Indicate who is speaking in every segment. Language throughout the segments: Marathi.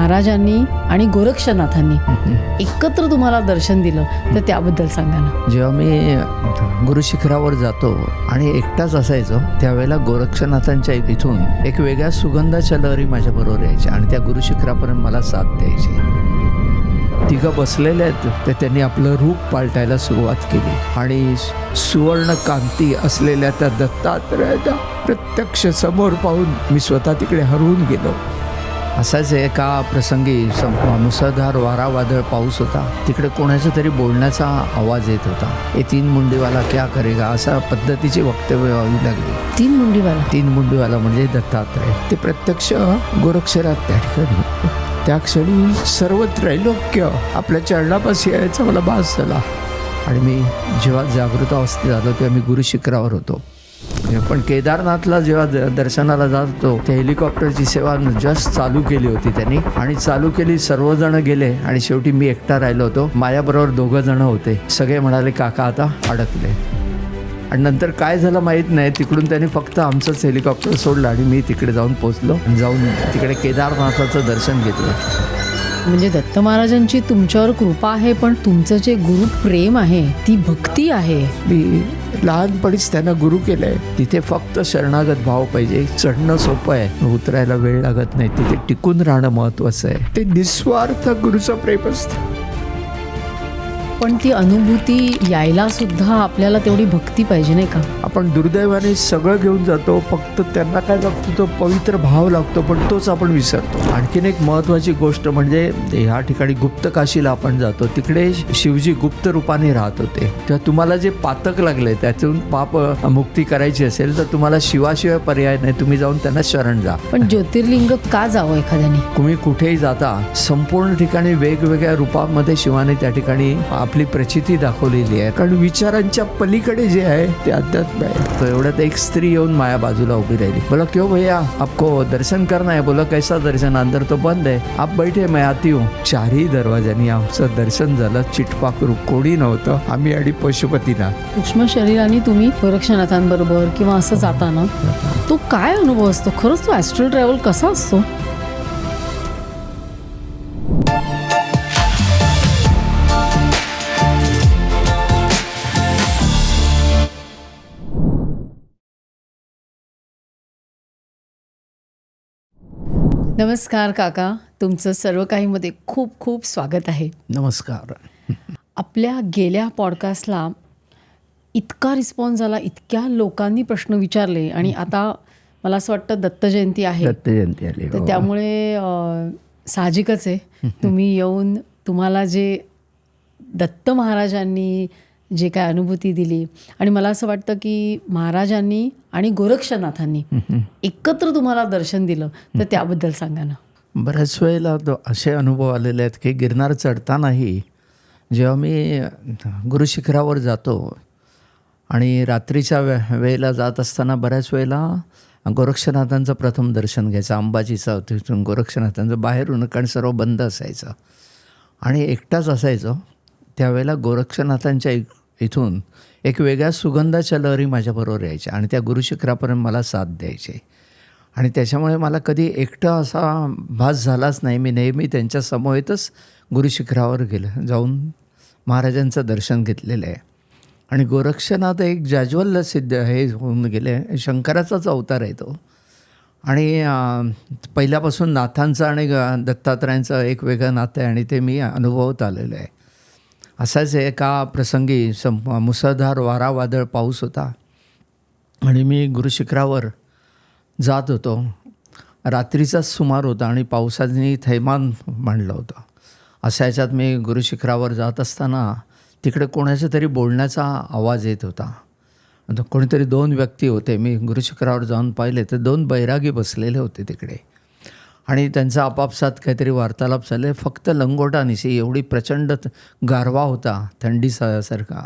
Speaker 1: महाराजांनी आणि गोरक्षनाथांनी एकत्र तुम्हाला दर्शन दिलं तर त्याबद्दल सांगा ना.
Speaker 2: जेव्हा मी गुरुशिखरावर जातो आणि एकटाच असायचो त्यावेळेला गोरक्षनाथांच्या इथून एक वेगळ्या सुगंधाच्या लहरी माझ्याबरोबर यायच्या आणि त्या गुरुशिखरापर्यंत मला साथ द्यायची. तिघं बसलेले आहेत तर त्यांनी आपलं रूप पालटायला सुरुवात केली आणि सुवर्ण कांती असलेल्या त्या दत्तात्रयाच्या प्रत्यक्ष समोर पाहून मी स्वतः तिकडे हरवून गेलो. असाच एका प्रसंगी मुसळधार वारा वादळ पाऊस होता. तिकडे कोणाचा तरी बोलण्याचा आवाज येत होता. हे 3 मुंडीवाला क्या करेगा अशा पद्धतीची वक्तव्य व्हावी लागली.
Speaker 1: 3
Speaker 2: मुंडीवाला म्हणजे दत्तात्रय. ते प्रत्यक्ष गोरक्षनाथ त्या ठिकाणी. त्या क्षणी सर्व त्रैलोक्य आपल्या चरणापाशी यायचा मला भास झाला आणि मी जेव्हा जागृत अवस्थेत आलो तेव्हा मी गुरुशिखरावर होतो. पण केदारनाथला जेव्हा दर्शनाला जात होतो त्या हेलिकॉप्टरची सेवा जस्ट चालू केली होती त्यांनी आणि चालू केली. सर्वजण गेले आणि शेवटी मी एकटा राहिलो होतो. माझ्याबरोबर 2 जण होते. सगळे म्हणाले काका आता अडकले. आणि नंतर काय झालं माहीत नाही. तिकडून त्यांनी फक्त आमचंच हेलिकॉप्टर सोडलं आणि मी तिकडे जाऊन पोचलो. जाऊन तिकडे केदारनाथाचं दर्शन घेतलं.
Speaker 1: म्हणजे दत्त महाराजांची तुमच्यावर कृपा आहे पण तुमचं जे गुरु प्रेम आहे ती भक्ती आहे.
Speaker 2: मी लहानपणीच त्यांना गुरु केलंय. तिथे फक्त शरणागत भाव पाहिजे. चढणं सोपं आहे, उतरायला वेळ लागत नाही. तिथे टिकून राहणं महत्वाचं आहे. ते निस्वार्थ गुरुचं प्रेम असतं.
Speaker 1: पण ती अनुभूती यायला सुद्धा आपल्याला तेवढी भक्ती पाहिजे नाही का.
Speaker 2: आपण दुर्दैवाने सगळं घेऊन जातो, फक्त त्यांना काय लागतो तो पवित्र भाव लागतो, पण तोच आपण विसरतो. आणखीन एक महत्त्वाची गोष्ट म्हणजे ह्या ठिकाणी गुप्त काशीला आपण जातो. तिकडे शिवजी गुप्त रूपाने राहत होते. तेव्हा तुम्हाला जे पातक लागले त्यातून पाप मुक्ती करायची असेल तर तुम्हाला शिवाशिवाय पर्याय नाही. तुम्ही जाऊन त्यांना शरण जा.
Speaker 1: पण ज्योतिर्लिंग का जावं एखाद्याने.
Speaker 2: तुम्ही कुठेही जाता संपूर्ण ठिकाणी वेगवेगळ्या रूपामध्ये शिवाने त्या ठिकाणी आपली प्रचिती दाखवलेली आहे. कारण विचारांच्या पलीकडे जे आहे ते अध्यात्म आहे. तो एवढ्यात एक स्त्री येऊन माझ्या बाजूला उभी राहिली. बोला क्यों भैया आपको दर्शन करना है. बोला कैसा दर्शन, अंदर तो बंद है, आप बैठे मैं आती हूँ. 4ही दरवाजांनी आमचं दर्शन झालं. चिटपाकरू कोणी नव्हतं. आम्ही आणि पशुपतीनाथ.
Speaker 1: सूक्ष्म शरीराने तुम्ही गोरक्षनाथांबरोबर किंवा असं जाताना तो काय अनुभव असतो. खरंच तो ॲस्ट्रल ट्रॅव्हल कसा असतो. नमस्कार काका, तुमचं सर्व काहीमध्ये खूप खूप स्वागत आहे.
Speaker 2: नमस्कार.
Speaker 1: आपल्या गेल्या पॉडकास्टला इतका रिस्पॉन्स झाला, इतक्या लोकांनी प्रश्न विचारले आणि आता मला असं वाटतं दत्त जयंती आहे.
Speaker 2: दत्त जयंती आली
Speaker 1: तर त्यामुळे साहजिकच आहे तुम्ही येऊन तुम्हाला जे दत्त महाराजांनी जे काय अनुभूती दिली आणि मला असं वाटतं की महाराजांनी आणि गोरक्षनाथांनी एकत्र तुम्हाला दर्शन दिलं तर त्याबद्दल सांगा ना.
Speaker 2: बऱ्याच वेळेला असे अनुभव आलेले आहेत की गिरनार चढतानाही जेव्हा मी गुरुशिखरावर जातो आणि रात्रीच्या वेळेला जात असताना बऱ्याच वेळेला गोरक्षनाथांचं प्रथम दर्शन घ्यायचं. अंबाजीचं तिथून गोरक्षनाथांचं बाहेरून, कारण सर्व बंद असायचं आणि एकटाच असायचो त्यावेळेला गोरक्षनाथांच्या इथून एक वेगळ्या सुगंधाच्या लहरी माझ्याबरोबर यायच्या आणि त्या गुरुशिखरापर्यंत मला साथ द्यायचे आणि त्याच्यामुळे मला कधी एकटा असा भास झालाच नाही. मी नेहमी त्यांच्या समवेतच गुरुशिखरावर जाऊन महाराजांचं दर्शन घेतलेलं आहे. आणि गोरक्षनाथ एक जाज्वल्य सिद्ध हे होऊन गेले. शंकराचाच अवतार आहे तो आणि पहिल्यापासून नाथांचं आणि दत्तात्रयांचं एक वेगळं नातं आहे आणि ते मी अनुभवत आलेलं आहे. असाच एका प्रसंगी मुसळधार वारा वादळ पाऊस होता आणि मी गुरुशिखरावर जात होतो. रात्रीचाच सुमार होता आणि पावसाने थैमान मांडलं होतं. अशा ह्याच्यात मी गुरुशिखरावर जात असताना तिकडे कोणाचा तरी बोलण्याचा आवाज येत होता. कोणीतरी 2 व्यक्ती होते. मी गुरुशिखरावर जाऊन पाहिले तर 2 बैरागी बसलेले होते तिकडे आणि त्यांचा आपापसात काहीतरी वार्तालाप झाले. फक्त लंगोटानिशी एवढी प्रचंड गारवा होता, थंडीसारखा,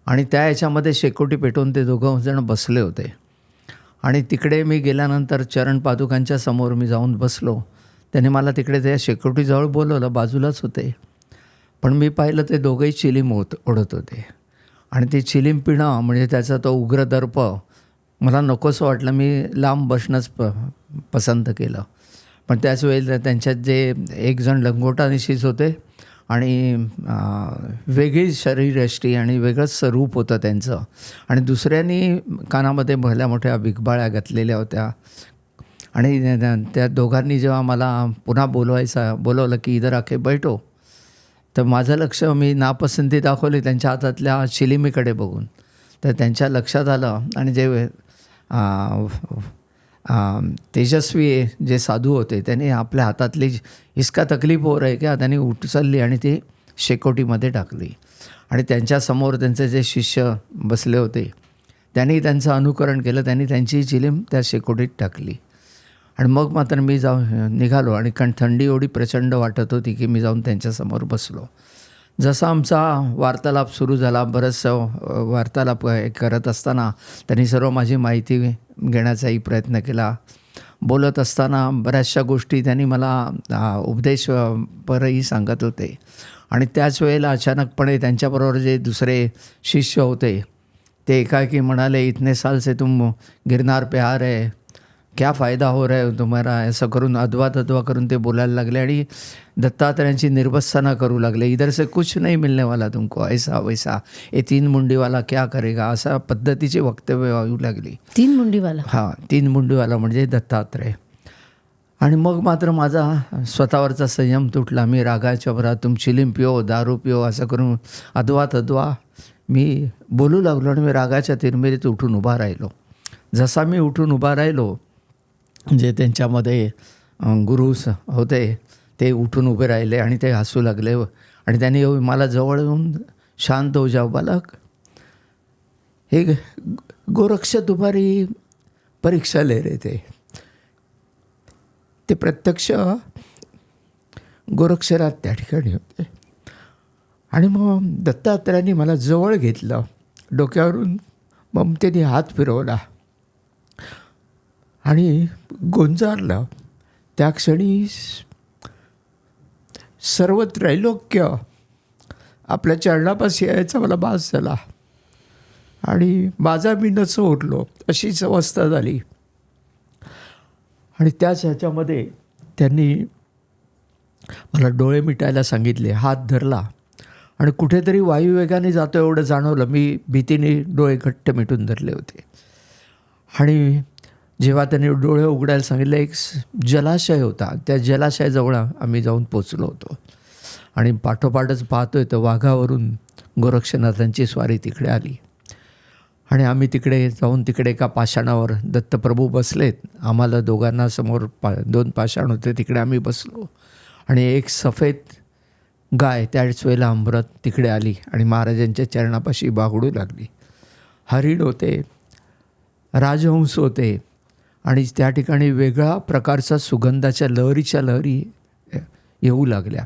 Speaker 2: आणि त्या याच्यामध्ये शेकोटी पेटवून ते 2 जण बसले होते. आणि तिकडे मी गेल्यानंतर चरण पादुकांच्या समोर मी जाऊन बसलो. त्याने मला तिकडे त्या शेकोटीजवळ बोलवलं. बाजूलाच होते पण मी पाहिलं ते दोघंही चिलीम ओढत होते आणि ते चिलीम पिणं म्हणजे त्याचा तो उग्र दर्प मला नकोसं वाटलं. मी लांब बसणंच पसंत केलं. पण त्याच वेळेला त्यांच्यात जे एक जण लंगोटा निशीच होते आणि वेगळी शरीरयष्टी आणि वेगळंच रूप होतं त्यांचं, आणि दुसऱ्यांनी कानामध्ये भल्या मोठ्या बिगबाळ्या घातलेल्या होत्या. आणि त्या दोघांनी जेव्हा मला पुन्हा बोलवलं की इधर आके बैठो, तर माझं लक्ष, मी नापसंती दाखवली त्यांच्या हातातल्या चिलिमीकडे बघून. तर त्यांच्या लक्षात आलं आणि जे तेजस्वी जे साधू होते त्यांनी आपल्या हातातली इसका तकलीफ हो रही क्या, त्यांनी उचलली आणि ती शेकोटीमध्ये टाकली. आणि त्यांच्यासमोर त्यांचे जे शिष्य बसले होते त्यांनी त्यांचं अनुकरण केलं, त्यांनी त्यांची चिलीम त्या शेकोटीत टाकली. आणि मग मात्र मी जाऊन निघालो, आणि कारण थंडी एवढी प्रचंड वाटत होती की मी जाऊन त्यांच्यासमोर बसलो. जसा आमचा वार्तालाप सुरू झाला, बरंचसं वार्तालाप करत असताना त्यांनी सर्व माझी माहिती घेण्याचाही प्रयत्न केला. बोलत असताना बऱ्याचशा गोष्टी त्यांनी मला उपदेशपरही सांगत होते. आणि त्याच वेळेला अचानकपणे त्यांच्याबरोबर जे दुसरे शिष्य होते ते एकाएकी म्हणाले, इतने साल से तुम गिरनार पे आ रहे, क्या फ़ायदा हो रहा है तुम्हारा, असं करून अद्वा करून ते बोलायला लागले. आणि दत्तात्रेयांची निर्वसना करू लागले. इधर से कुछ नहीं मिलने वाला तुमको, ऐसा वैसा, ये 3 मुंडीवाला क्या करेगा, अशा पद्धतीची वक्तव्य येऊ लागली.
Speaker 1: 3 मुंडीवाला?
Speaker 2: हां, 3 मुंडीवाला म्हणजे दत्तात्रेय. आणि मग मात्र माझा स्वतःवरचा संयम तुटला. मी रागाच्या भरात तुम चिलीम पिओ, दारू पिओ असं करून अद्वा मी बोलू लागलो. आणि मी रागाच्या तिरमिरीत उठून उभा राहिलो. जसा मी उठून उभा राहिलो, जे त्यांच्यामध्ये गुरु होते ते उठून उभे राहिले आणि ते हसू लागले. आणि त्यांनी मला जवळ येऊन, शांत हो जाओ बालक, हे गोरक्ष तुम्हारी परीक्षा ले रहे थे. ते प्रत्यक्ष गोरक्षनाथ त्या ठिकाणी होते. आणि मग दत्तात्रेयांनी मला जवळ घेतलं, डोक्यावरून ममतेने हात फिरवला आणि गोंजारलं. त्या क्षणी सर्व त्रैलोक्य आपल्या चरणापाशी यायचा मला भास झाला. आणि माझा मी नच उठलो, अशीच अवस्था झाली. आणि त्याच ह्याच्यामध्ये त्यांनी मला डोळे मिटायला सांगितले, हात धरला आणि कुठेतरी वायुवेगाने जातो एवढं जाणवलं. मी भीतीने डोळे घट्ट मिटून धरले होते. आणि जेव्हा त्यांनी डोळे उघडायला सांगितले, एक जलाशय होता, त्या जलाशयाजवळ आम्ही जाऊन पोचलो होतो. आणि पाठोपाठच पाहतोय तर वाघावरून गोरक्षनाथांची स्वारी तिकडे आली. आणि आम्ही तिकडे जाऊन तिकडे एका पाषाणावर दत्तप्रभू बसलेत, आम्हाला दोघांना समोर 2 पाषाण होते, तिकडे आम्ही बसलो. आणि एक सफेद गाय त्याच वेळेला अंबरत तिकडे आली आणि महाराजांच्या चरणापाशी बागडू लागली. हरिण होते, राजहंस होते, आणि त्या ठिकाणी वेगळ्या प्रकारचा सुगंधाच्या लहरी येऊ लागल्या.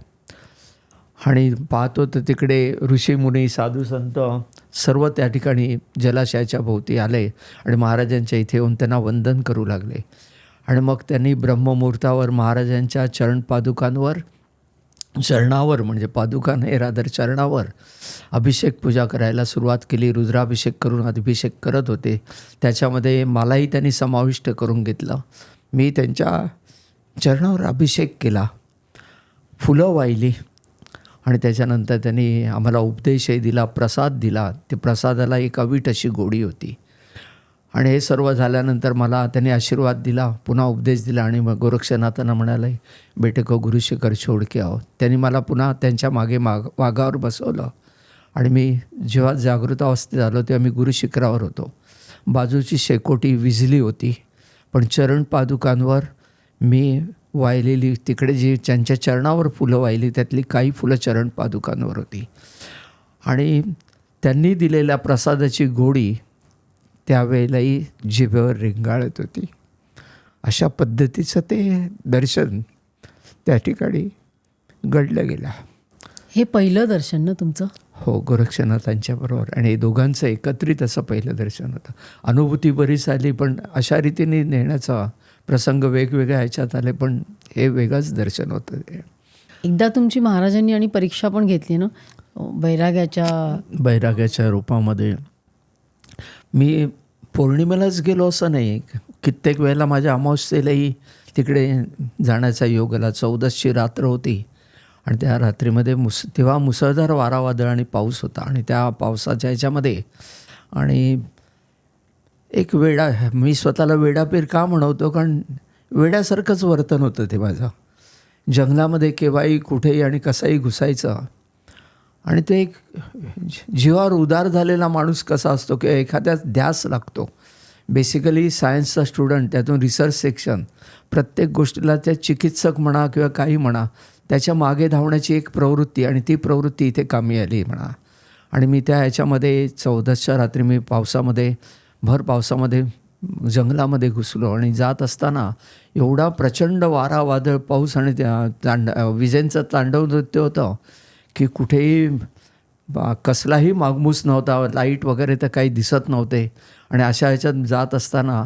Speaker 2: आणि पाहतो तर तिकडे ऋषीमुनी, साधू संत सर्व त्या ठिकाणी जलाशयाच्या भोवती आले आणि महाराजांच्या इथे येऊन त्यांना वंदन करू लागले. आणि मग त्यांनी ब्रह्ममुहूर्तावर महाराजांच्या चरणावर म्हणजे पादुका नाही, रादर चरणावर अभिषेक पूजा करायला सुरुवात केली. रुद्राभिषेक करून अभिषेक करत होते. त्याच्यामध्ये मलाही त्यांनी समाविष्ट करून घेतलं. मी त्यांच्या चरणावर अभिषेक केला, फुलं वाहिली. आणि त्याच्यानंतर त्यांनी आम्हाला उपदेशही दिला, प्रसाद दिला. ते प्रसादाला एक अवीट अशी गोडी होती. आणि हे सर्व झाल्यानंतर मला त्यांनी आशीर्वाद दिला, पुन्हा उपदेश दिला. आणि मग गोरक्षनाथांना म्हणाले, बेटे को गुरु शिखर छोड के आओ. त्यांनी मला पुन्हा त्यांच्या मागे वाघावर बसवलं. आणि मी जेव्हा जागृत अवस्थेत आलो तेव्हा मी गुरुशिखरावर होतो. बाजूची शेकोटी विझली होती, पण चरण पादुकांवर मी वाहिलेली, तिकडे जी त्यांच्या चरणावर फुलं वाहिली त्यातली काही फुलं चरण पादुकांवर होती. आणि त्यांनी दिलेल्या प्रसादाची गोडी त्यावेळेलाही जिभेवर रेंगाळत होती. अशा पद्धतीचं ते दर्शन त्या ठिकाणी घडलं गेलं.
Speaker 1: हे पहिलं दर्शन ना तुमचं?
Speaker 2: हो, गोरक्षनाथांच्या बरोबर. आणि हे दोघांचं एकत्रित असं पहिलं दर्शन होतं. अनुभूती बरीच आली, पण अशा रीतीने नेण्याचा प्रसंग वेगवेगळ्या ह्याच्यात आले, पण हे वेगळंच दर्शन होतं.
Speaker 1: एकदा तुमची महाराजांनी आणि परीक्षा पण घेतली ना, बैराग्याच्या रूपामध्ये. मी पौर्णिमेलाच गेलो असं नाही, कित्येक वेळेला माझ्या अमावस्येलाही
Speaker 2: तिकडे जाण्याचा योग आला. 14ची रात्र होती आणि त्या रात्रीमध्ये तेव्हा मुसळधार वारा वादळ आणि पाऊस होता. आणि त्या पावसाच्या ह्याच्यामध्ये आणि एक मी स्वतःला वेडापीर का म्हणवतो, कारण वेड्यासारखंच वर्तन होतं ते माझं. जंगलामध्ये केव्हाही कुठेही आणि कसाही घुसायचं. आणि ते एक जीवावर उदार झालेला माणूस कसा असतो की एखाद्या ध्यास लागतो. बेसिकली सायन्सचा स्टुडंट, त्यातून रिसर्च सेक्शन, प्रत्येक गोष्टीला त्या चिकित्सक म्हणा किंवा काही म्हणा त्याच्या मागे धावण्याची एक प्रवृत्ती, आणि ती प्रवृत्ती इथे कामी आली म्हणा. आणि मी त्या ह्याच्यामध्ये 14च्या रात्री मी भर पावसामध्ये जंगलामध्ये घुसलो. आणि जात असताना एवढा प्रचंड वारा वादळ पाऊस आणि विजेंचं तांडव नृत्य होतं की कुठेही कसलाही मागमूस नव्हता. लाईट वगैरे तर काही दिसत नव्हते. आणि अशा ह्याच्यात जात असताना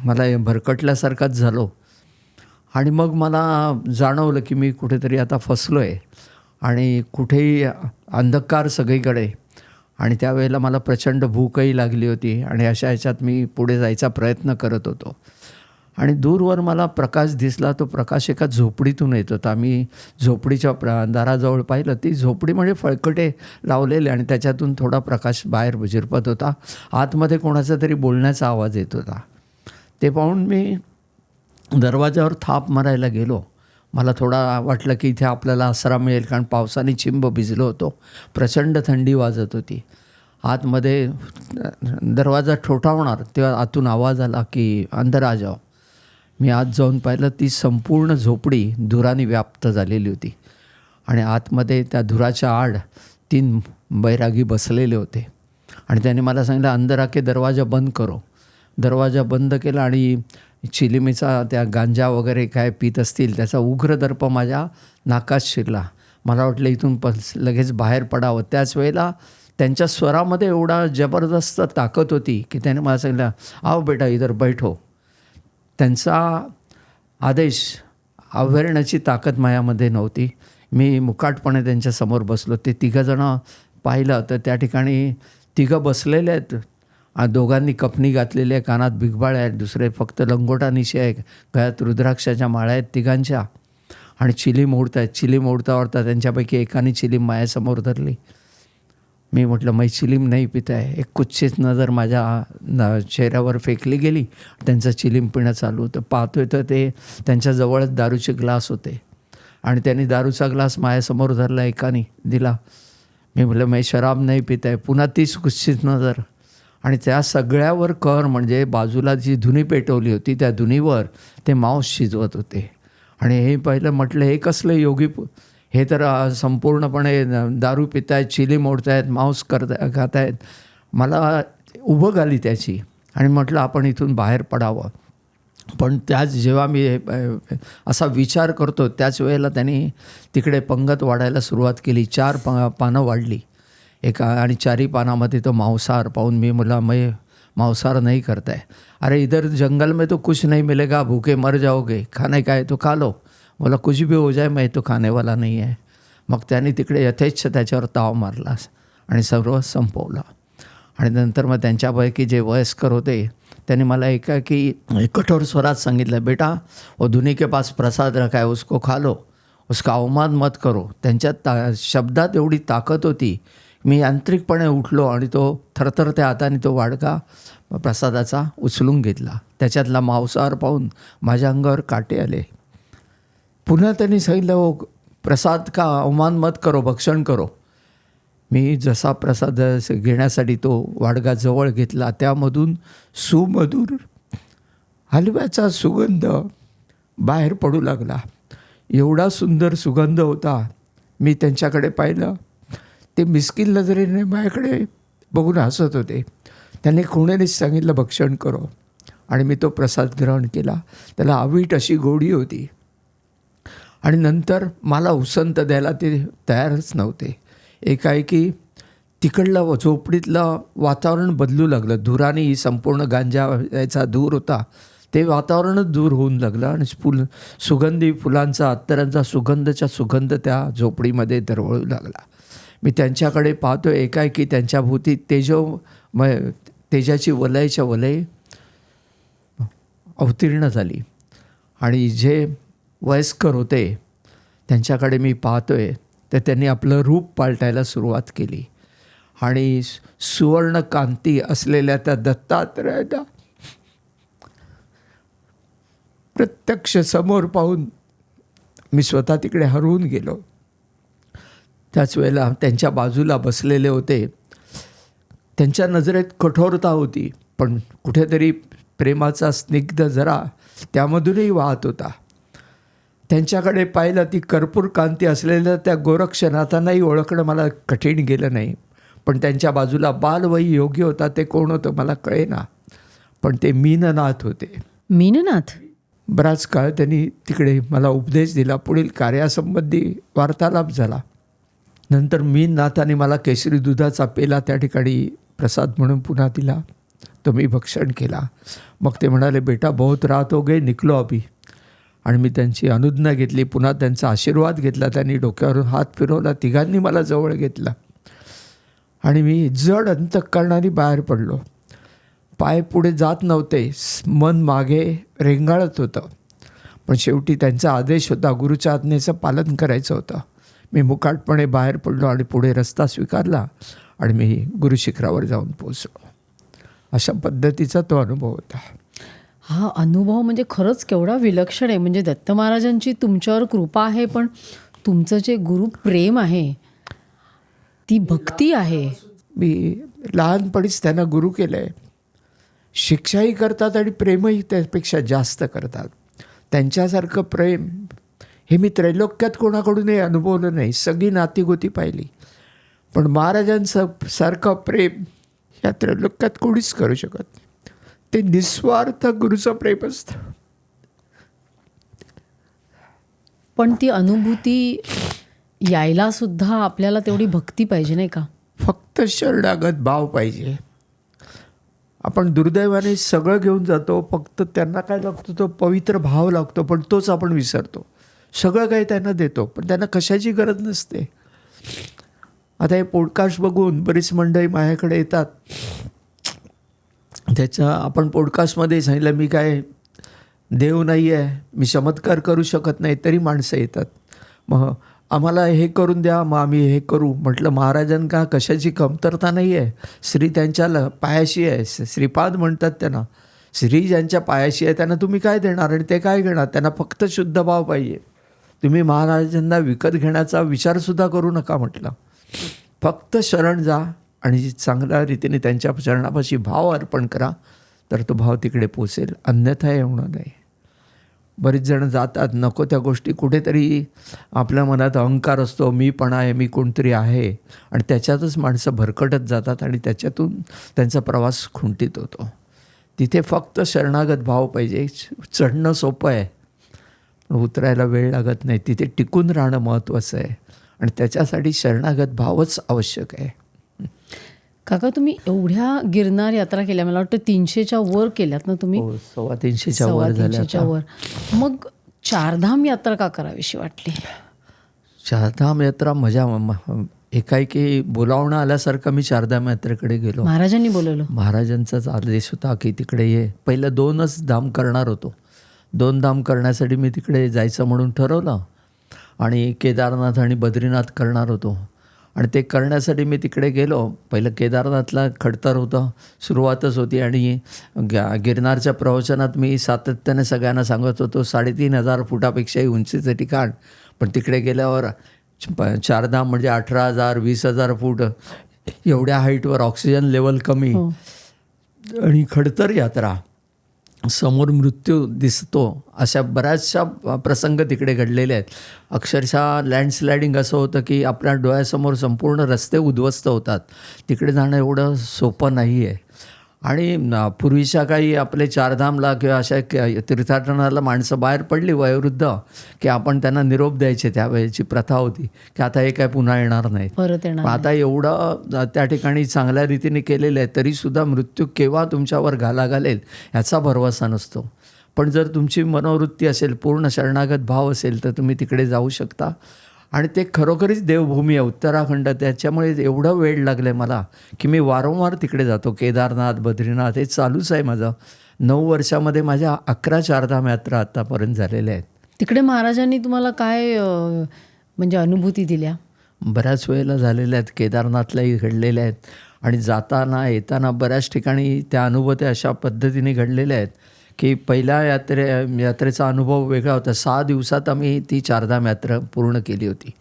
Speaker 2: मला भरकटल्यासारखाच झालो. आणि मग मला जाणवलं की मी कुठेतरी आता फसलो आहे आणि कुठेही अंधकार सगळीकडे. आणि त्यावेळेला मला प्रचंड भूकही लागली होती. आणि अशा ह्याच्यात मी पुढे जायचा प्रयत्न करत होतो. आणि दूरवर मला प्रकाश दिसला. तो प्रकाश एका झोपडीतून येत होता. मी झोपडीच्या दाराजवळ पाहिलं. ती झोपडी म्हणजे फळकटे लावलेले आणि त्याच्यातून थोडा प्रकाश बाहेर झिरपत होता. आतमध्ये कोणाचा तरी बोलण्याचा आवाज येत होता. ते पाहून मी दरवाजावर थाप मारायला गेलो. मला थोडा वाटलं की इथे आपल्याला आसरा मिळेल, कारण पावसाने चिंब भिजलो होतो. प्रचंड थंडी वाजत होती. आतमध्ये दरवाजा ठोठावणार तेव्हा आतून आवाज आला की अंदर आ जाओ. मी आत जाऊन पाहिलं, ती संपूर्ण झोपडी धुराने व्याप्त झालेली होती. आणि आतमध्ये त्या धुराच्या आड 3 बैरागी बसलेले होते. आणि त्याने मला सांगितलं, अंदर आके दरवाजा बंद करो. दरवाजा बंद केला आणि चिलिमीचा त्या गांजा वगैरे काय पीत असतील त्याचा उग्र दर्प माझ्या नाकात शिरला. मला वाटलं इथून लगेच बाहेर पडावं. त्याच वेळेला त्यांच्या स्वरामध्ये एवढा जबरदस्त ताकद होती की त्याने मला सांगितलं, आओ बेटा इधर बैठो. त्यांचा आदेश अवहेरण्याची ताकद माझ्यामध्ये नव्हती. मी मुकाटपणे त्यांच्यासमोर बसलो. ते 3 जणं पाहिलं तर त्या ठिकाणी 3 बसलेले आहेत. दोघांनी कपनी घातलेली आहे, कानात बिगबाळ आहेत, दुसरे फक्त लंगोटा निशी आहे, गळ्यात रुद्राक्षाच्या माळा आहेत 3घांच्या. आणि चिलीम ओढतायत. चिलीम ओढता त्यांच्यापैकी एकाने चिलीम माझ्यासमोर धरली. मी म्हटलं, मैं चिलीम नाही पित आहे. एक कुच्चित नजर माझ्या चेहऱ्यावर फेकली गेली. त्यांचं चिलीम पिणं चालू होतं. पाहतोय तर ते त्यांच्याजवळच दारूचे ग्लास होते. आणि त्यांनी दारूचा ग्लास माझ्यासमोर धरला, एकाने दिला. मी म्हटलं, मैं शराब नाही पित आहे. पुन्हा तीच कुच्चित नजर. आणि त्या सगळ्यावर म्हणजे बाजूला जी धुनी पेटवली होती त्या धुनीवर ते मांस शिजवत होते. आणि हे पहिलं म्हटलं, हे कसले योगी, हे तर संपूर्णपणे दारू पित आहेत, चिली मोडत आहेत, मांस खात आहेत. मला उभं आली त्याची. आणि म्हटलं आपण इथून बाहेर पडावं. पण जेव्हा मी असा विचार करतो त्याच वेळेला त्यांनी तिकडे पंगत वाढायला सुरुवात केली. 4 पानं वाढली आणि 4ही पानामध्ये तो मांसाहार पाहून मी म्हटलं, मैं मांसाहार नहीं करता है. अरे इधर जंगल में तो कुछ नहीं मिलेगा, भूखे मर जाओगे, खाने का है तो खा लो. बोला कुछ भी हो जाए, मैं तो खाने वाला नहीं है. मग त्यांनी तिकडे यथेच्छ त्याच्यावर ताव मारला आणि सर्व संपवलं. आणि नंतर मग त्यांच्यापैकी जे वयस्कर होते त्यांनी मला एकाकी कठोर स्वरात सांगितलं, बेटा वो धुनी के पास प्रसाद रखा है, उसको खा लो, उसका अवमान मत करो. त्यांच्या शब्दात एवढी ताकद होती. मी यांत्रिकपणे उठलो आणि तो थरथरत्या हाताने तो वाडका प्रसादाचा उचलून घेतला. त्याच्यातला मांसाहार पाहून माझ्या अंगावर काटे आले. पुन्हा त्यांनी सांगितलं, वो प्रसाद का अवमान मत करो, भक्षण करो. मी जसा प्रसाद घेण्यासाठी तो वाडगा जवळ घेतला, त्यामधून सुमधुर हलव्याचा सुगंध बाहेर पडू लागला. एवढा सुंदर सुगंध होता. मी त्यांच्याकडे पाहिलं. ते मिस्किन नजरेने माझ्याकडे बघून हसत होते. त्यांनी खुणेनेच सांगितलं, भक्षण करो. आणि मी तो प्रसाद ग्रहण केला. त्याला अवीट अशी गोडी होती. आणि नंतर मला उसंत द्यायला ते तयारच नव्हते. एकाएकी तिकडलं झोपडीतलं वातावरण बदलू लागलं. धुराने संपूर्ण गांजा याचा धूर होता, ते वातावरणच दूर होऊन लागलं. आणि सुगंधी फुलांचा, अत्तरांचा सुगंध त्या झोपडीमध्ये दरवळू लागला. मी त्यांच्याकडे पाहतो, एकाएकी त्यांच्या भोवती तेजाची वलयच्या वलय अवतीर्ण झाली आणि जे वयस्कर होते त्यांच्याकडे मी पाहतोय तर त्यांनी आपलं रूप पालटायला सुरुवात केली आणि सुवर्ण कांती असलेल्या त्या दत्तात्रयाला प्रत्यक्ष समोर पाहून मी स्वतः तिकडे हरवून गेलो. त्याच वेळेला त्यांच्या बाजूला बसलेले होते, त्यांच्या नजरेत कठोरता होती, पण कुठेतरी प्रेमाचा स्निग्ध जरा त्यामधूनही वाहत होता. त्यांच्याकडे पाहिलं ती कर्पूर कांती असलेल्या त्या गोरक्षनाथांनाही ओळखणं मला कठीण गेलं नाही. पण त्यांच्या बाजूला बालवयी योगी होता, ते कोण होतं मला कळेना, पण ते मीननाथ होते.
Speaker 1: मीननाथ?
Speaker 2: बराच काळ त्यांनी तिकडे मला उपदेश दिला. पुढील कार्यासंबंधी वार्तालाप झाला. नंतर मीननाथाने मला केशरी दुधाचा पेला त्या ठिकाणी प्रसाद म्हणून पुन्हा दिला. तो मी भक्षण केला. मग ते म्हणाले, बेटा बहुत रात हो गई, निकलो अभी. आणि मी त्यांची अनुज्ञा घेतली. पुन्हा त्यांचा आशीर्वाद घेतला. त्यांनी डोक्यावरून हात फिरवला. तिघांनी मला जवळ घेतलं आणि मी जड अंतःकरणाने बाहेर पडलो. पाय पुढे जात नव्हते, मन मागे रेंगाळत होतं. पण शेवटी त्यांचा आदेश होता, गुरुच्या आज्ञेचं पालन करायचं होतं. मी मुकाटपणे बाहेर पडलो आणि पुढे रस्ता स्वीकारला आणि मी गुरुशिखरावर जाऊन पोचलो. अशा पद्धतीचा तो अनुभव होता.
Speaker 1: हा अनुभव म्हणजे खरंच केवढा विलक्षण आहे. म्हणजे दत्त महाराजांची तुमच्यावर कृपा आहे, पण तुमचं जे गुरुप्रेम आहे, ती भक्ती आहे.
Speaker 2: मी लहानपणीच त्यांना गुरु केलं आहे. शिक्षाही करतात आणि प्रेमही त्यापेक्षा जास्त करतात. त्यांच्यासारखं प्रेम हे मी त्रैलोक्यात कोणाकडूनही अनुभवलं नाही. सगळी नातीगोती पाहिली, पण महाराजांचं सारखं प्रेम या त्रैलोक्यात कोणीच करू शकत नाही. ते निस्वार्थ गुरुचं प्रेम असतं.
Speaker 1: पण ती अनुभूती यायला सुद्धा आपल्याला तेवढी भक्ती पाहिजे, नाही का?
Speaker 2: फक्त शरणागत भाव पाहिजे. आपण दुर्दैवाने सगळं घेऊन जातो, फक्त त्यांना काय लागतो तो पवित्र भाव लागतो, पण तोच आपण विसरतो. सगळं काही त्यांना देतो, पण त्यांना कशाची गरज नसते. आता हे पॉडकास्ट बघून बरीच मंडळी माझ्याकडे येतात. आपण पॉडकास्टमध्ये सांगितलं मी काय देव नाही आहे, मी चमत्कार करू शकत नाही, तरी माणसं येतात. मग आम्हाला हे करून द्या, मग आम्ही हे करू. म्हटलं महाराजांका कशाची कमतरता नाही आहे. श्री त्यांच्या पायाशी आहे. श्रीपाद म्हणतात त्यांना. श्री ज्यांच्या पायाशी आहे त्यांना तुम्ही काय देणार आणि ते काय घेणार? त्यांना फक्त शुद्ध भाव पाहिजे. तुम्ही महाराजांना विकत घेण्याचा विचारसुद्धा करू नका म्हटलं. फक्त शरण जा आणि चांगल्या रीतीने त्यांच्या चरणापाशी भाव अर्पण करा, तर तो भाव तिकडे पोचेल. अन्यथा येणार नाही. बरीच जण जातात, नको त्या गोष्टी, कुठेतरी आपल्या मनात अहंकार असतो, मी पण आहे, मी कोणतरी आहे, आणि त्याच्यातच माणसं भरकटत जातात आणि त्याच्यातून त्यांचा प्रवास खुंटीत होतो. तिथे फक्त शरणागत भाव पाहिजे. चढणं सोपं आहे, पण उतरायला वेळ लागत नाही. तिथे टिकून राहणं महत्त्वाचं आहे आणि त्याच्यासाठी शरणागत भावच आवश्यक आहे.
Speaker 1: काका, तुम्ही एवढ्या गिरनार यात्रा केल्या, मला वाटतं 300च्या वर केल्यात ना तुम्ही?
Speaker 2: 350च्या वर झाल्या.
Speaker 1: वर. मग चारधाम यात्रा का करावीशी वाटली?
Speaker 2: चारधाम यात्रा मजा एकाएकी बोलावणं आल्यासारखं मी चारधाम यात्रेकडे गेलो.
Speaker 1: महाराजांनी बोलवलं?
Speaker 2: महाराजांचाच आदेश होता की तिकडे ये. पहिलं 2च धाम करणार होतो. 2 धाम करण्यासाठी मी तिकडे जायचं म्हणून ठरवलं आणि केदारनाथ आणि बद्रीनाथ करणार होतो. आणि ते करण्यासाठी मी तिकडे गेलो. पहिलं केदारनाथला खडतर होतं, सुरुवातच होती. आणि गिरनारच्या प्रवचनात मी सातत्याने सगळ्यांना सांगत होतो 3500 फुटापेक्षाही उंचीचं ठिकाण. पण तिकडे गेल्यावर चारधाम म्हणजे 18,000 20,000 फूट एवढ्या हाईटवर, ऑक्सिजन लेवल कमी आणि खडतर यात्रा, समोर मृत्यू दिसतो, अशा बऱ्याचशा प्रसंग तिकडे घडलेले आहेत. अक्षरशः लँडस्लायडिंग असं होतं की आपल्या डोळ्यासमोर संपूर्ण रस्ते उद्ध्वस्त होतात. तिकडे जाणं एवढं सोपं नाही आहे. आणि पूर्वीच्या काही आपले चारधामला किंवा अशा तीर्थाटनाला माणसं बाहेर पडली वयोवृद्ध की आपण त्यांना निरोप द्यायचे. त्यावेळेची प्रथा होती की आता हे काय पुन्हा येणार नाहीत,
Speaker 1: परत येणार.
Speaker 2: आता एवढं त्या ठिकाणी चांगल्या रीतीने केलेलं आहे, तरीसुद्धा मृत्यू केव्हा तुमच्यावर घाला घालेल याचा भरवसा नसतो. पण जर तुमची मनोवृत्ती असेल, पूर्ण शरणागत भाव असेल, तर तुम्ही तिकडे जाऊ शकता. आणि ते खरोखरीच देवभूमी आहे उत्तराखंड. त्याच्यामुळे एवढं वेळ लागलं आहे मला की मी वारंवार तिकडे जातो. केदारनाथ, बद्रीनाथ हे चालूच आहे माझं. 9 वर्षामध्ये माझ्या 11 चारधाम यात्रा आत्तापर्यंत झालेल्या आहेत.
Speaker 1: तिकडे महाराजांनी तुम्हाला काय म्हणजे अनुभूती दिल्या?
Speaker 2: बऱ्याच वेळेला झालेल्या आहेत. केदारनाथलाही घडलेल्या आहेत आणि जाताना येताना बऱ्याच ठिकाणी त्या अनुभूती अशा पद्धतीने घडलेल्या आहेत की पहिल्या यात्रेचा अनुभव वेगळा होता. 6 दिवसात आम्ही ती चारधाम यात्रा पूर्ण केली होती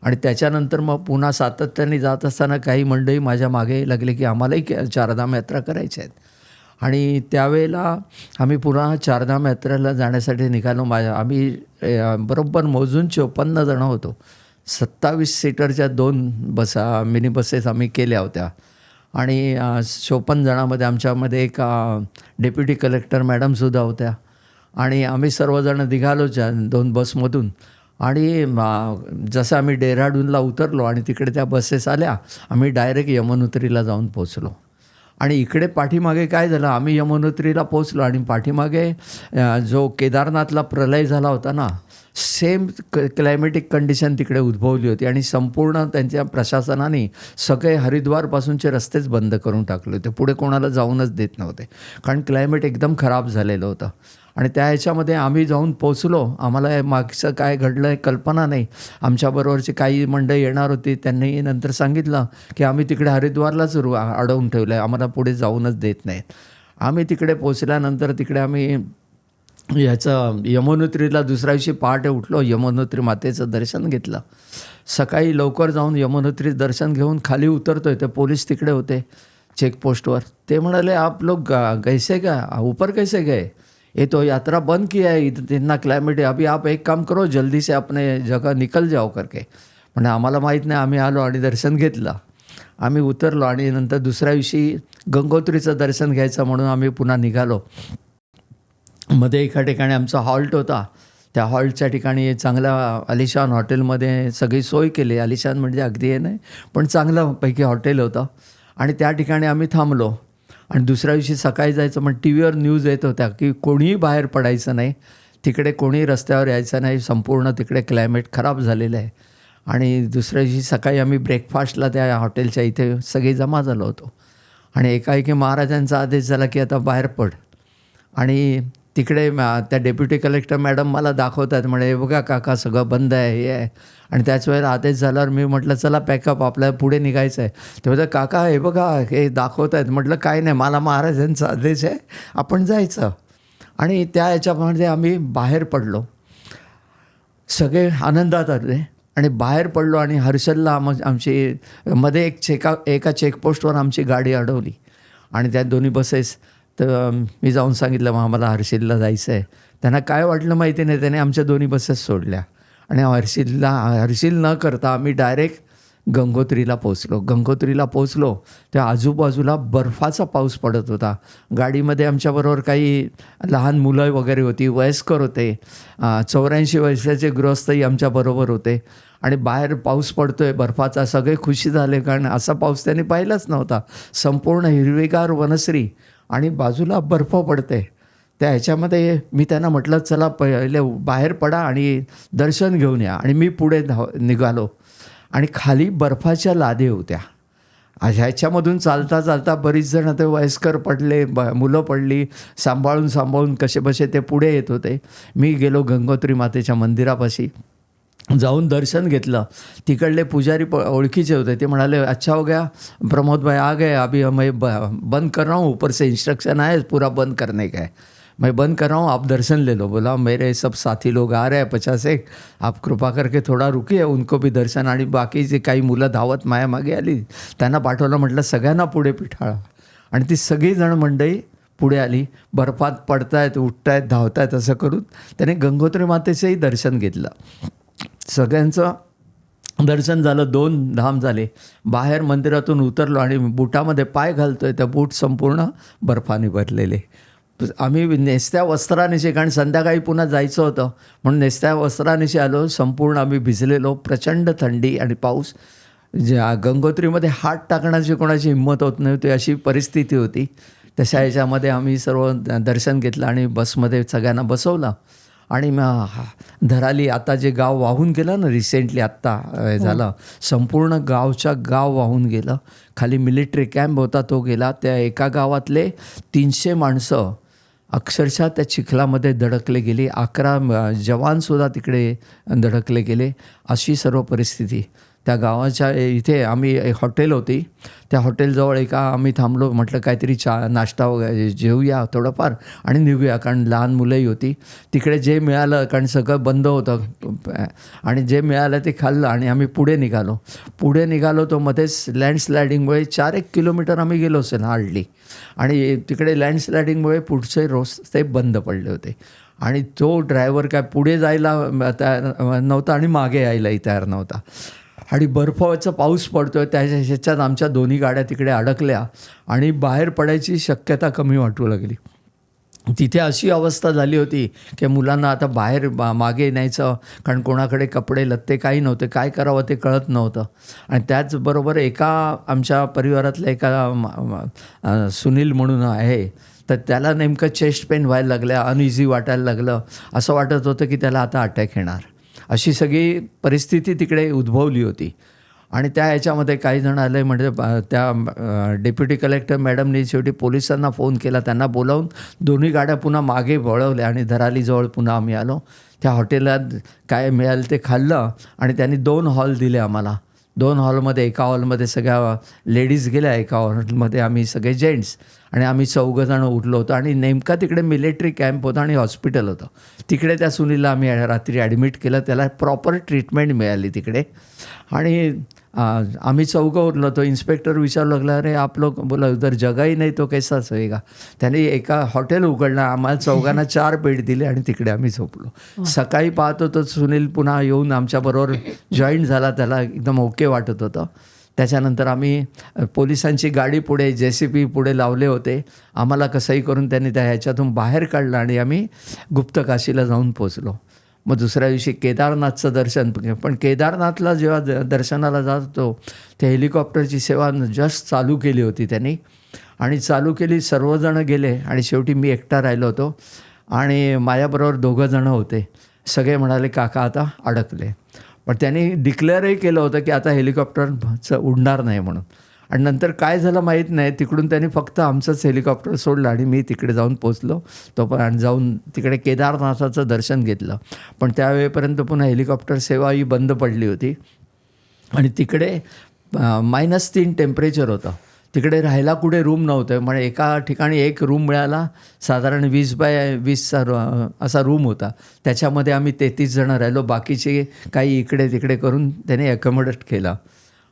Speaker 2: आणि त्याच्यानंतर मग पुन्हा सातत्याने जात असताना काही मंडळी माझ्या मागे लागले की आम्हालाही चारधाम यात्रा करायच्या आहेत. आणि त्यावेळेला आम्ही पुन्हा चारधाम यात्रेला जाण्यासाठी निघालो. आम्ही बरोबर मोजून 54 जणं होतो. 27 सीटरच्या 2 मिनी बसेस आम्ही केल्या होत्या आणि 54 जणांमध्ये आमच्यामध्ये एक डेप्युटी कलेक्टर मॅडमसुद्धा होत्या आणि आम्ही सर्वजण निघालो 2 बसमधून. आणि जसं आम्ही डेहराडूनला उतरलो आणि तिकडे त्या बसेस आल्या, आम्ही डायरेक्ट यमुनोत्रीला जाऊन पोचलो. आणि इकडे पाठीमागे काय झालं, आम्ही यमुनोत्रीला पोचलो आणि पाठीमागे जो केदारनाथला प्रलय झाला होता ना, सेम क्लायमेटिक कंडिशन तिकडे उद्भवली होती आणि संपूर्ण त्यांच्या प्रशासनाने सगळे हरिद्वारपासूनचे रस्तेच बंद करून टाकले होते. पुढे कोणाला जाऊनच देत नव्हते कारण क्लायमेट एकदम खराब झालेलं होतं. आणि त्या ह्याच्यामध्ये आम्ही जाऊन पोचलो. आम्हाला मागचं काय घडलं आहे कल्पना नाही. आमच्याबरोबरची काही मंडळी येणार होती, त्यांनी नंतर सांगितलं की आम्ही तिकडे हरिद्वारलाच अडवून ठेवलं आहे, आम्हाला पुढे जाऊनच देत नाहीत. आम्ही तिकडे पोचल्यानंतर तिकडे आम्ही यमुनोत्रीला दुसऱ्या दिवशी पहाटे उठलो, यमुनोत्री मातेचं दर्शन घेतलं. सकाळी लवकर जाऊन यमुनोत्री दर्शन घेऊन खाली उतरतो आहे, ते पोलीस तिकडे होते चेकपोस्टवर. ते म्हणाले, आप लोग कैसे गए, ऊपर कैसे गए, ये तो यात्रा बंद किया है, इतना क्लाइमेट है, अभी आप एक काम करो, जल्दी से अपने जगह निकल जाओ करके. म्हणजे आम्हाला माहीत नाही. आम्ही आलो आणि दर्शन घेतलं. आम्ही उतरलो आणि नंतर दुसऱ्या दिवशी गंगोत्रीचं दर्शन घ्यायचं म्हणून आम्ही पुन्हा निघालो. मध्ये एका ठिकाणी आमचा हॉल्ट होता. त्या हॉल्टच्या ठिकाणी चांगल्या आलिशान हॉटेलमध्ये सगळी सोय केली. आलिशान म्हणजे अगदी हे नाही, पण चांगल्यापैकी हॉटेल होतं आणि त्या ठिकाणी आम्ही थांबलो. आणि दुसऱ्या दिवशी सकाळी जायचं, पण टी व्हीवर न्यूज येत होत्या की कोणीही बाहेर पडायचं नाही, तिकडे कोणी रस्त्यावर यायचं नाही, संपूर्ण तिकडे क्लायमेट खराब झालेलं आहे. आणि दुसऱ्या दिवशी सकाळी आम्ही ब्रेकफास्टला त्या हॉटेलच्या इथे सगळी जमा झालो होतो आणि एकाएकी महाराजांचा आदेश झाला की आता बाहेर पड. आणि तिकडे त्या डेप्युटी कलेक्टर मॅडम मला दाखवतात, म्हणे बघा काका सगळं बंद आहे, हे आहे. आणि त्याच वेळेला आदेश झाल्यावर मी म्हटलं चला पॅकअप, आपल्याला पुढे निघायचं आहे. ते म्हणतात काका हे बघा हे दाखवत आहेत. म्हटलं काय नाही, मला महाराजांचा आदेश आहे, आपण जायचं. आणि त्या याच्यामध्ये आम्ही बाहेर पडलो, सगळे आनंदात आले आणि बाहेर पडलो. आणि हर्षलला आमची मध्ये एका चेकपोस्टवर आमची गाडी अडवली आणि त्या दोन्ही बसेस. तर मी जाऊन सांगितलं मग आम्हाला हर्षिलला जायचं आहे. त्यांना काय वाटलं माहिती नाही, त्याने आमच्या दोन्ही बसेस सोडल्या आणि हर्षिल न करता आम्ही डायरेक्ट गंगोत्रीला पोचलो. त्या आजूबाजूला बर्फाचा पाऊस पडत होता. गाडीमध्ये आमच्याबरोबर काही लहान मुलं वगैरे होती, वयस्कर होते, 84 वर्षाचे गृहस्थही आमच्याबरोबर होते. आणि बाहेर पाऊस पडतो आहे बर्फाचा. सगळे खुशी झाले कारण असा पाऊस त्यांनी पाहिलाच नव्हता. संपूर्ण हिरवीगार वनश्री आणि बाजूला बर्फ पडते. त्या ह्याच्यामध्ये मी त्यांना म्हटलं चला पहिले बाहेर पडा आणि दर्शन घेऊन या. आणि मी पुढे निघालो आणि खाली बर्फाच्या लादी होत्या. ह्याच्यामधून चालता चालता बरीच जण ते वयस्कर पडले, मुलं पडली, सांभाळून कसे बसे ते पुढे येत होते. मी गेलो गंगोत्री मातेच्या मंदिरापाशी, जाऊन दर्शन घेतलं. तिकडले पुजारी ओळखीचे होते. ते म्हणाले अच्छा हो गया प्रमोद भाई आ गए, अभी मैं बंद कर रहा हूँ, ऊपर से इंस्ट्रक्शन आए पूरा बंद करने का है, मैं बंद कर रहा हूँ, आप दर्शन ले लो. बोला मेरे सब साथी लोग आ रहे हैं 50 आप कृपा करके थोडा रुकिए, उनको भी दर्शन. आणि बाकीचे काही मुलं धावत माया मागे आली, त्यांना पाठवलं. म्हटलं सगळ्यांना पुढे पिठाळा. आणि ती सगळीजण मंडळी पुढे आली. बर्फात पडतायत, उठतायत, धावतायत, असं करून त्याने गंगोत्री मातेचंही दर्शन घेतलं. सगळ्यांचं दर्शन झालं. 2 धाम झाले. बाहेर मंदिरातून उतरलो आणि बुटामध्ये पाय घालतोय, त्या बूट संपूर्ण बर्फाने भरलेले. आम्ही नेसत्या वस्त्रानिशी, कारण संध्याकाळी पुन्हा जायचं होतं म्हणून नेसत्या वस्त्रानिशी आलो. संपूर्ण आम्ही भिजलेलो. प्रचंड थंडी आणि पाऊस. गंगोत्रीमध्ये हात टाकण्याची कोणाची हिंमत होत नव्हती, अशी परिस्थिती होती. तशा ह्याच्यामध्ये आम्ही सर्व दर्शन घेतलं आणि बसमध्ये सगळ्यांना बसवलं. आणि धराली आता जे गाव वाहून गेलं ना रिसेंटली आत्ता झालं, संपूर्ण गावच्या गाव वाहून गेलं. खाली मिलिटरी कॅम्प होता तो गेला. त्या एका गावातले 300 माणसं अक्षरशः त्या चिखलामध्ये धडकले गेली. 11 जवानसुद्धा तिकडे धडकले गेले. अशी सर्व परिस्थिती त्या गावाच्या. इथे आम्ही एक हॉटेल होती, त्या हॉटेलजवळ आम्ही थांबलो. म्हटलं काहीतरी नाश्ता वगैरे जेवूया थोडंफार आणि निघूया, कारण लहान मुलंही होती. तिकडे जे मिळालं, कारण सगळं बंद होतं, आणि जे मिळालं ते खाल्लं आणि आम्ही पुढे निघालो. तो मध्येच लँडस्लायडिंगमुळे 4-1 किलोमीटर आम्ही गेलो असेल हार्डली, आणि तिकडे लँडस्लायडिंगमुळे पुढचे रस्ते बंद पडले होते. आणि तो ड्रायव्हर काय पुढे जायला तयार नव्हता आणि मागे यायलाही तयार नव्हता. आणि बर्फाचा पाऊस पडतो आहे, ह्याच्यात आमच्या दोन्ही गाड्या तिकडे अडकल्या आणि बाहेर पडायची शक्यता कमी वाटू लागली. तिथे अशी अवस्था झाली होती की मुलांना आता बाहेर मागे न्यायचं, कारण कोणाकडे कपडे लत्ते काही नव्हते, काय करावं ते कळत नव्हतं. आणि त्याचबरोबर आमच्या परिवारातल्या एका सुनील म्हणून आहे, तर त्याला नेमकं चेस्ट पेन व्हायला लागल्या, अनइझी वाटायला लागलं, असं वाटत होतं की त्याला आता अटॅक येणार. अशी सगळी परिस्थिती तिकडे उद्भवली होती. आणि त्या ह्याच्यामध्ये काही जण आले, म्हणजे त्या डेप्युटी कलेक्टर मॅडमनी शेवटी पोलिसांना फोन केला, त्यांना बोलावून दोन्ही गाड्या पुन्हा मागे वळवल्या आणि धरालीजवळ पुन्हा आम्ही आलो. त्या हॉटेलात काय मिळालं ते खाल्लं आणि त्यांनी 2 हॉल दिले आम्हाला. 2 हॉलमध्ये, एका हॉलमध्ये सगळ्या लेडीज गेल्या, एका हॉलमध्ये आम्ही सगळे जेंट्स, आणि आम्ही 4 जण उठलो होतो. आणि नेमका तिकडे मिलिटरी कॅम्प होता आणि हॉस्पिटल होतं. तिकडे त्या सुनीलला आम्ही रात्री ॲडमिट केलं, त्याला प्रॉपर ट्रीटमेंट मिळाली तिकडे. आणि आम्ही 4 उरलो होतो. इन्स्पेक्टर विचारू लागला, अरे आप लोग, बोला उधर जगाही नाही तो कैसा सोएगा. त्यांनी एका हॉटेल उघडलं, आम्हाला 4 4 बेड दिले आणि तिकडे आम्ही झोपलो. सकाळी पाहतो तर सुनील पुन्हा येऊन आमच्याबरोबर जॉईंट झाला, त्याला एकदम ओके वाटत होतं. त्याच्यानंतर आम्ही पोलिसांची गाडी पुढे, JCB पुढे लावले होते. आम्हाला कसंही करून त्यांनी त्या ह्याच्यातून बाहेर काढलं आणि आम्ही गुप्तकाशीला जाऊन पोचलो. मग दुसऱ्या दिवशी केदारनाथचं दर्शन. पण केदारनाथला जेव्हा दर्शनाला जात होतो, त्या हेलिकॉप्टरची सेवा जस्ट चालू केली होती त्यांनी, आणि चालू केली, सर्वजण गेले आणि शेवटी मी एकटा राहिलो होतो. आणि माझ्याबरोबर 2 जण होते. सगळे म्हणाले काका आता अडकले. पण त्यांनी डिक्लेअरही केलं होतं की आता हेलिकॉप्टरचं उडणार नाही म्हणून. आणि नंतर काय झालं माहीत नाही, तिकडून त्यांनी फक्त आमचंच हेलिकॉप्टर सोडलं आणि मी तिकडे जाऊन पोचलो. आणि जाऊन तिकडे केदारनाथाचं दर्शन घेतलं. पण त्यावेळेपर्यंत पुन्हा हेलिकॉप्टर सेवा ही बंद पडली होती. आणि तिकडे -3 टेम्परेचर होतं. तिकडे राहायला कुठे रूम नव्हतं. म्हणजे एका ठिकाणी एक रूम मिळाला, साधारण 20 बाय 20चा असा रूम होता. त्याच्यामध्ये आम्ही 33 जण राहिलो. बाकीचे काही इकडे तिकडे करून त्याने ॲकोमोडेट केलं.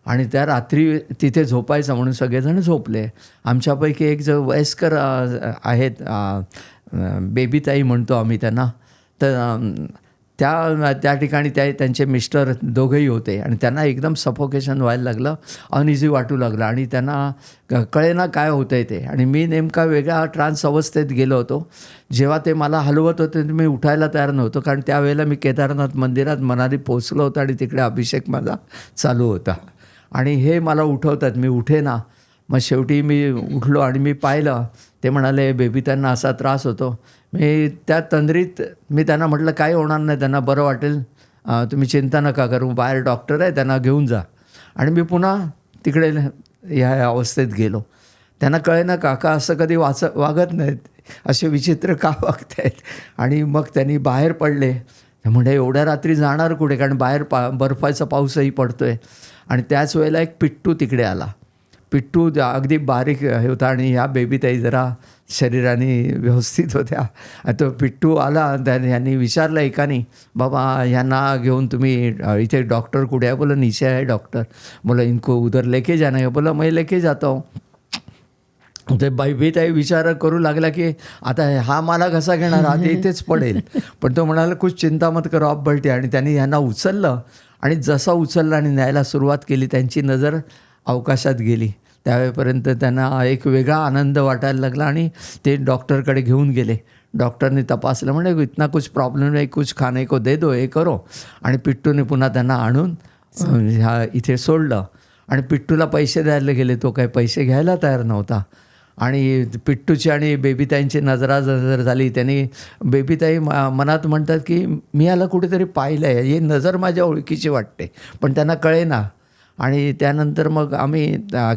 Speaker 2: आणि त्या रात्री तिथे झोपायचं म्हणून सगळेजण झोपले. आमच्यापैकी एक जो वयस्कर आहेत, बेबीताई म्हणतो आम्ही त्यांना, तर त्या ठिकाणी त्यांचे मिस्टर दोघंही होते. आणि त्यांना एकदम सफोकेशन व्हायला लागलं, अनइझी वाटू लागलं, आणि त्यांना कळेना काय होतं आहे ते. आणि मी नेमका वेगळ्या ट्रान्स अवस्थेत गेलो होतो. जेव्हा ते मला हलवत होते मी उठायला तयार नव्हतो, कारण त्यावेळेला मी केदारनाथ मंदिरात मनाली पोचलो होतो आणि तिकडे अभिषेक माझा चालू होता. आणि हे मला उठवतात, मी उठे ना. मग शेवटी मी उठलो आणि मी पाहिलं, ते म्हणाले बेबी त्यांना असा त्रास होतो. मी त्या तंद्रीत मी त्यांना म्हटलं काय होणार नाही, त्यांना बरं वाटेल, तुम्ही चिंता नका करू, बाहेर डॉक्टर आहे, त्यांना घेऊन जा. आणि मी पुन्हा तिकडे ह्या अवस्थेत गेलो. त्यांना कळेना काका असं कधी वागत नाहीत, असे विचित्र का वागतायत. आणि मग त्यांनी बाहेर पडले. म्हणजे एवढ्या रात्री जाणार कुठे, कारण बाहेर बर्फाचा पाऊसही पडतो आहे. आणि त्याच वेळेला एक पिट्टू तिकडे आला. पिट्टू अगदी बारीक होता आणि ह्या बेबीताई जरा शरीराने व्यवस्थित होत्या. तो पिट्टू आला, यांनी विचारलं एकाने, बाबा ह्यांना घेऊन तुम्ही इथे डॉक्टर कुठे आहे? बोला नीचे आहे डॉक्टर. बोला इनको उधर लेके जाना है. बोला मैं लेके जाता हूँ. ते बेबीताई विचार करू लागला की आता हा मला कसा घेणार, हा इथेच पडेल. पण तो म्हणाला कुछ चिंता मत करो आप बैठे. आणि त्यांनी ह्यांना उचललं आणि जसा उचललं आणि न्यायला सुरुवात केली, त्यांची नजर अवकाशात गेली. त्यावेळेपर्यंत त्यांना एक वेगळा आनंद वाटायला लागला आणि ते डॉक्टरकडे घेऊन गेले. डॉक्टरने तपासलं, म्हणे इतना कुछ प्रॉब्लेम नाही, कुछ खाने को दे दो, हे करो. आणि पिट्टूने पुन्हा त्यांना आणून इथे सोडलं. आणि पिट्टूला पैसे द्यायला गेले, तो काही पैसे घ्यायला तयार नव्हता. आणि पिट्टूची आणि बेबीताईंची नजरानजर झाली. त्यांनी बेबीताई मनात म्हणतात की मी याला कुठेतरी पाहिलं आहे, ही नजर माझ्या ओळखीची वाटते, पण त्यांना कळेना. आणि त्यानंतर मग आम्ही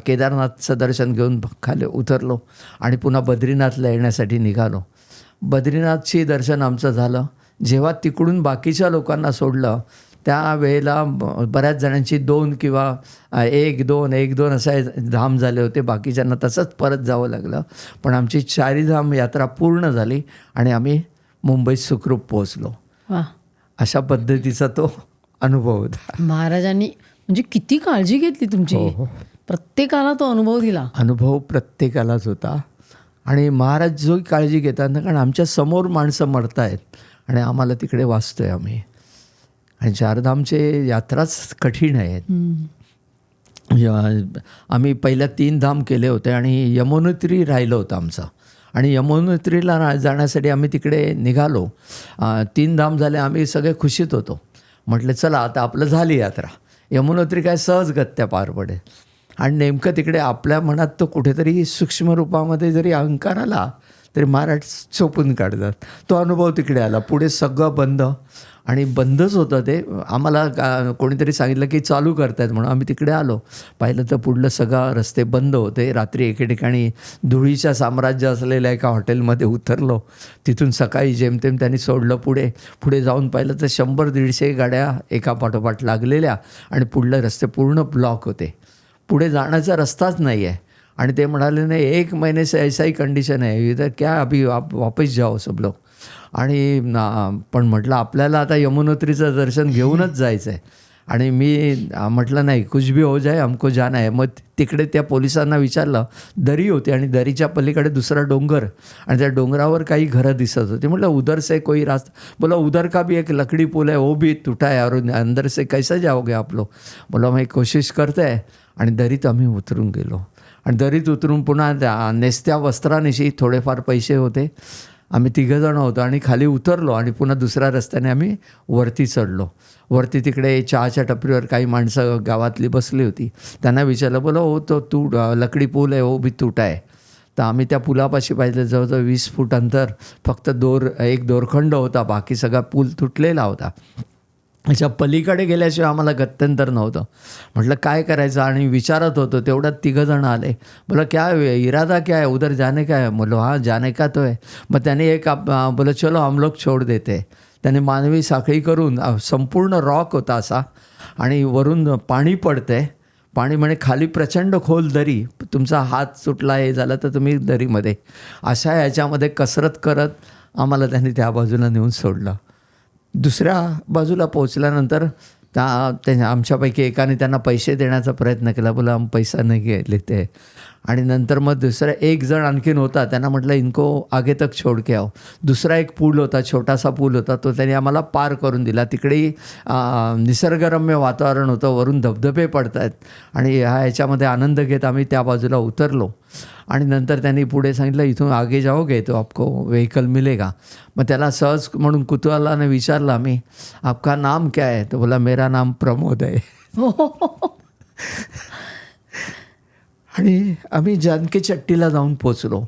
Speaker 2: केदारनाथचं दर्शन घेऊन खाली उतरलो आणि पुन्हा बद्रीनाथला येण्यासाठी निघालो. बद्रीनाथची दर्शन आमचं झालं. जेव्हा तिकडून बाकीच्या लोकांना सोडलं त्यावेळेला बऱ्याच जणांची 2 किंवा 1-2 असे धाम झाले होते. बाकीच्यांना तसंच परत जावं लागलं. पण आमची 4ही धाम यात्रा पूर्ण झाली आणि आम्ही मुंबईत सुखरूप पोहोचलो.
Speaker 1: वा,
Speaker 2: अशा पद्धतीचा तो अनुभव होता.
Speaker 1: महाराजांनी म्हणजे किती काळजी घेतली तुमची.
Speaker 2: हो.
Speaker 1: प्रत्येकाला तो अनुभव दिला.
Speaker 2: अनुभव प्रत्येकालाच होता. आणि महाराज जो काळजी घेतात ना, कारण आमच्या समोर माणसं मरत आहेत आणि आम्हाला तिकडे वाचतोय आम्ही. आणि चारधामचे यात्राच कठीण आहेत. आम्ही पहिल्या 3 धाम केले होते आणि यमुनोत्री राहिलं होतं आमचं. आणि यमुनोत्रीला जाण्यासाठी आम्ही तिकडे निघालो. 3 धाम झाले, आम्ही सगळे खुशीत होतो. म्हटलं चला आता आपलं झाली यात्रा, यमुनोत्री काय सहजगत्या पार पडेल. आणि नेमकं तिकडे आपल्या मनात तो कुठेतरी सूक्ष्म रूपामध्ये जरी अहंकार आला तरी महाराज चोपून काढतात. तो अनुभव तिकडे आला. पुढे सगळं बंद आणि बंदच होतं ते. आम्हाला कोणीतरी सांगितलं की चालू करतायत म्हणून आम्ही तिकडे आलो. पाहिलं तर पुढलं सगळं रस्ते बंद होते. रात्री एके ठिकाणी धुळीच्या साम्राज्य असलेल्या एका हॉटेलमध्ये उतरलो. तिथून सकाळी जेमतेम त्यांनी सोडलं. पुढे जाऊन पाहिलं तर 100-150 गाड्या एका पाठोपाठ लागलेल्या आणि पुढले रस्ते पूर्ण ब्लॉक होते. पुढे जाण्याचा रस्ताच नाही आहे. आणि ते म्हणाले नाही 1 महीने से ऐसा ही कंडिशन आहे, इधर क्या अभी आप वापस जाओ सब लोग. आणि पण म्हटलं आपल्याला आता यमुनोत्रीचं दर्शन घेऊनच जायचं आहे. आणि मी म्हटलं नाही, कुछ भी हो जाए हमको जाना है. मग तिकडे त्या पोलिसांना विचारलं. दरी होती आणि दरीच्या पलीकडे दुसरा डोंगर आणि त्या डोंगरावर काही घरं दिसत होती. म्हटलं उधर से कोई रास्ता, बोला उधर का भी एक लकड़ी पुल है वो भी टूटा है और अंदर से कैसे जाओगे आप लोग. बोला मैं कोशिश करते आहे. आणि दरीत आम्ही उतरून गेलो. आणि दरीत उतरून पुन्हा नेसत्या वस्त्रानिशी थोडेफार पैसे होते. आम्ही 3 जण होतो आणि खाली उतरलो आणि पुन्हा दुसऱ्या रस्त्याने आम्ही वरती चढलो. वरती तिकडे चहाच्या टपरीवर काही माणसं गावातली बसली होती. त्यांना विचारलं, बोला हो तो लकडी पूल आहे वो भी टूटा आहे. तर आम्ही त्या पुलापाशी पाहिलं. जवळजवळ 20 फूट अंतर, फक्त एक दोरखंड होता, बाकी सगळा पूल तुटलेला होता. याच्या पलीकडे गेल्याशिवाय आम्हाला गत्यंतर नव्हतं. म्हटलं काय करायचं आणि विचारत होतो. तेवढ्यात 3 जण आले. बोला क्या इरादा क्या है, उधर जाने का है. बोलो हाँ जाने का तो है. मग त्याने बोला चलो हम लोग छोड़ देते. त्याने मानवी साखळी करून, संपूर्ण रॉक होता असा आणि वरून पाणी पडतंय. पाणी म्हणे खाली प्रचंड खोल दरी, तुमचा हात सुटला हे झालं तर तुम्ही दरीमध्ये. अशा याच्यामध्ये कसरत करत आम्हाला त्यांनी त्या बाजूला नेऊन सोडलं. दुसऱ्या बाजूला पोचल्यानंतर आमच्यापैकी एकाने त्यांना पैसे देण्याचा प्रयत्न केला. बोला हम पैसा नाही गेले ते. आणि नंतर मग दुसरा 1 जण आणखीन होता. त्यांना म्हटलं इनको आगे तक छोड़ के आओ. दुसरा एक पूल होता, छोटासा पूल होता, तो त्यांनी आम्हाला पार करून दिला. तिकडेही निसर्गरम्य वातावरण होतं, वरून धबधबे पडत आहेत आणि ह्याच्यामध्ये आनंद घेत आम्ही त्या बाजूला उतरलो. आणि नंतर त्यांनी पुढे सांगितलं इथून आगे जाओगे तो आपको व्हेकल मिलेगा. मग त्याला सहज म्हणून कुतूहलाने विचारलं आम्ही, आपका नाम क्या है. तो बोला मेरा नाम प्रमोद है. आणि आम्ही जानकी चट्टीला जाऊन पोचलो.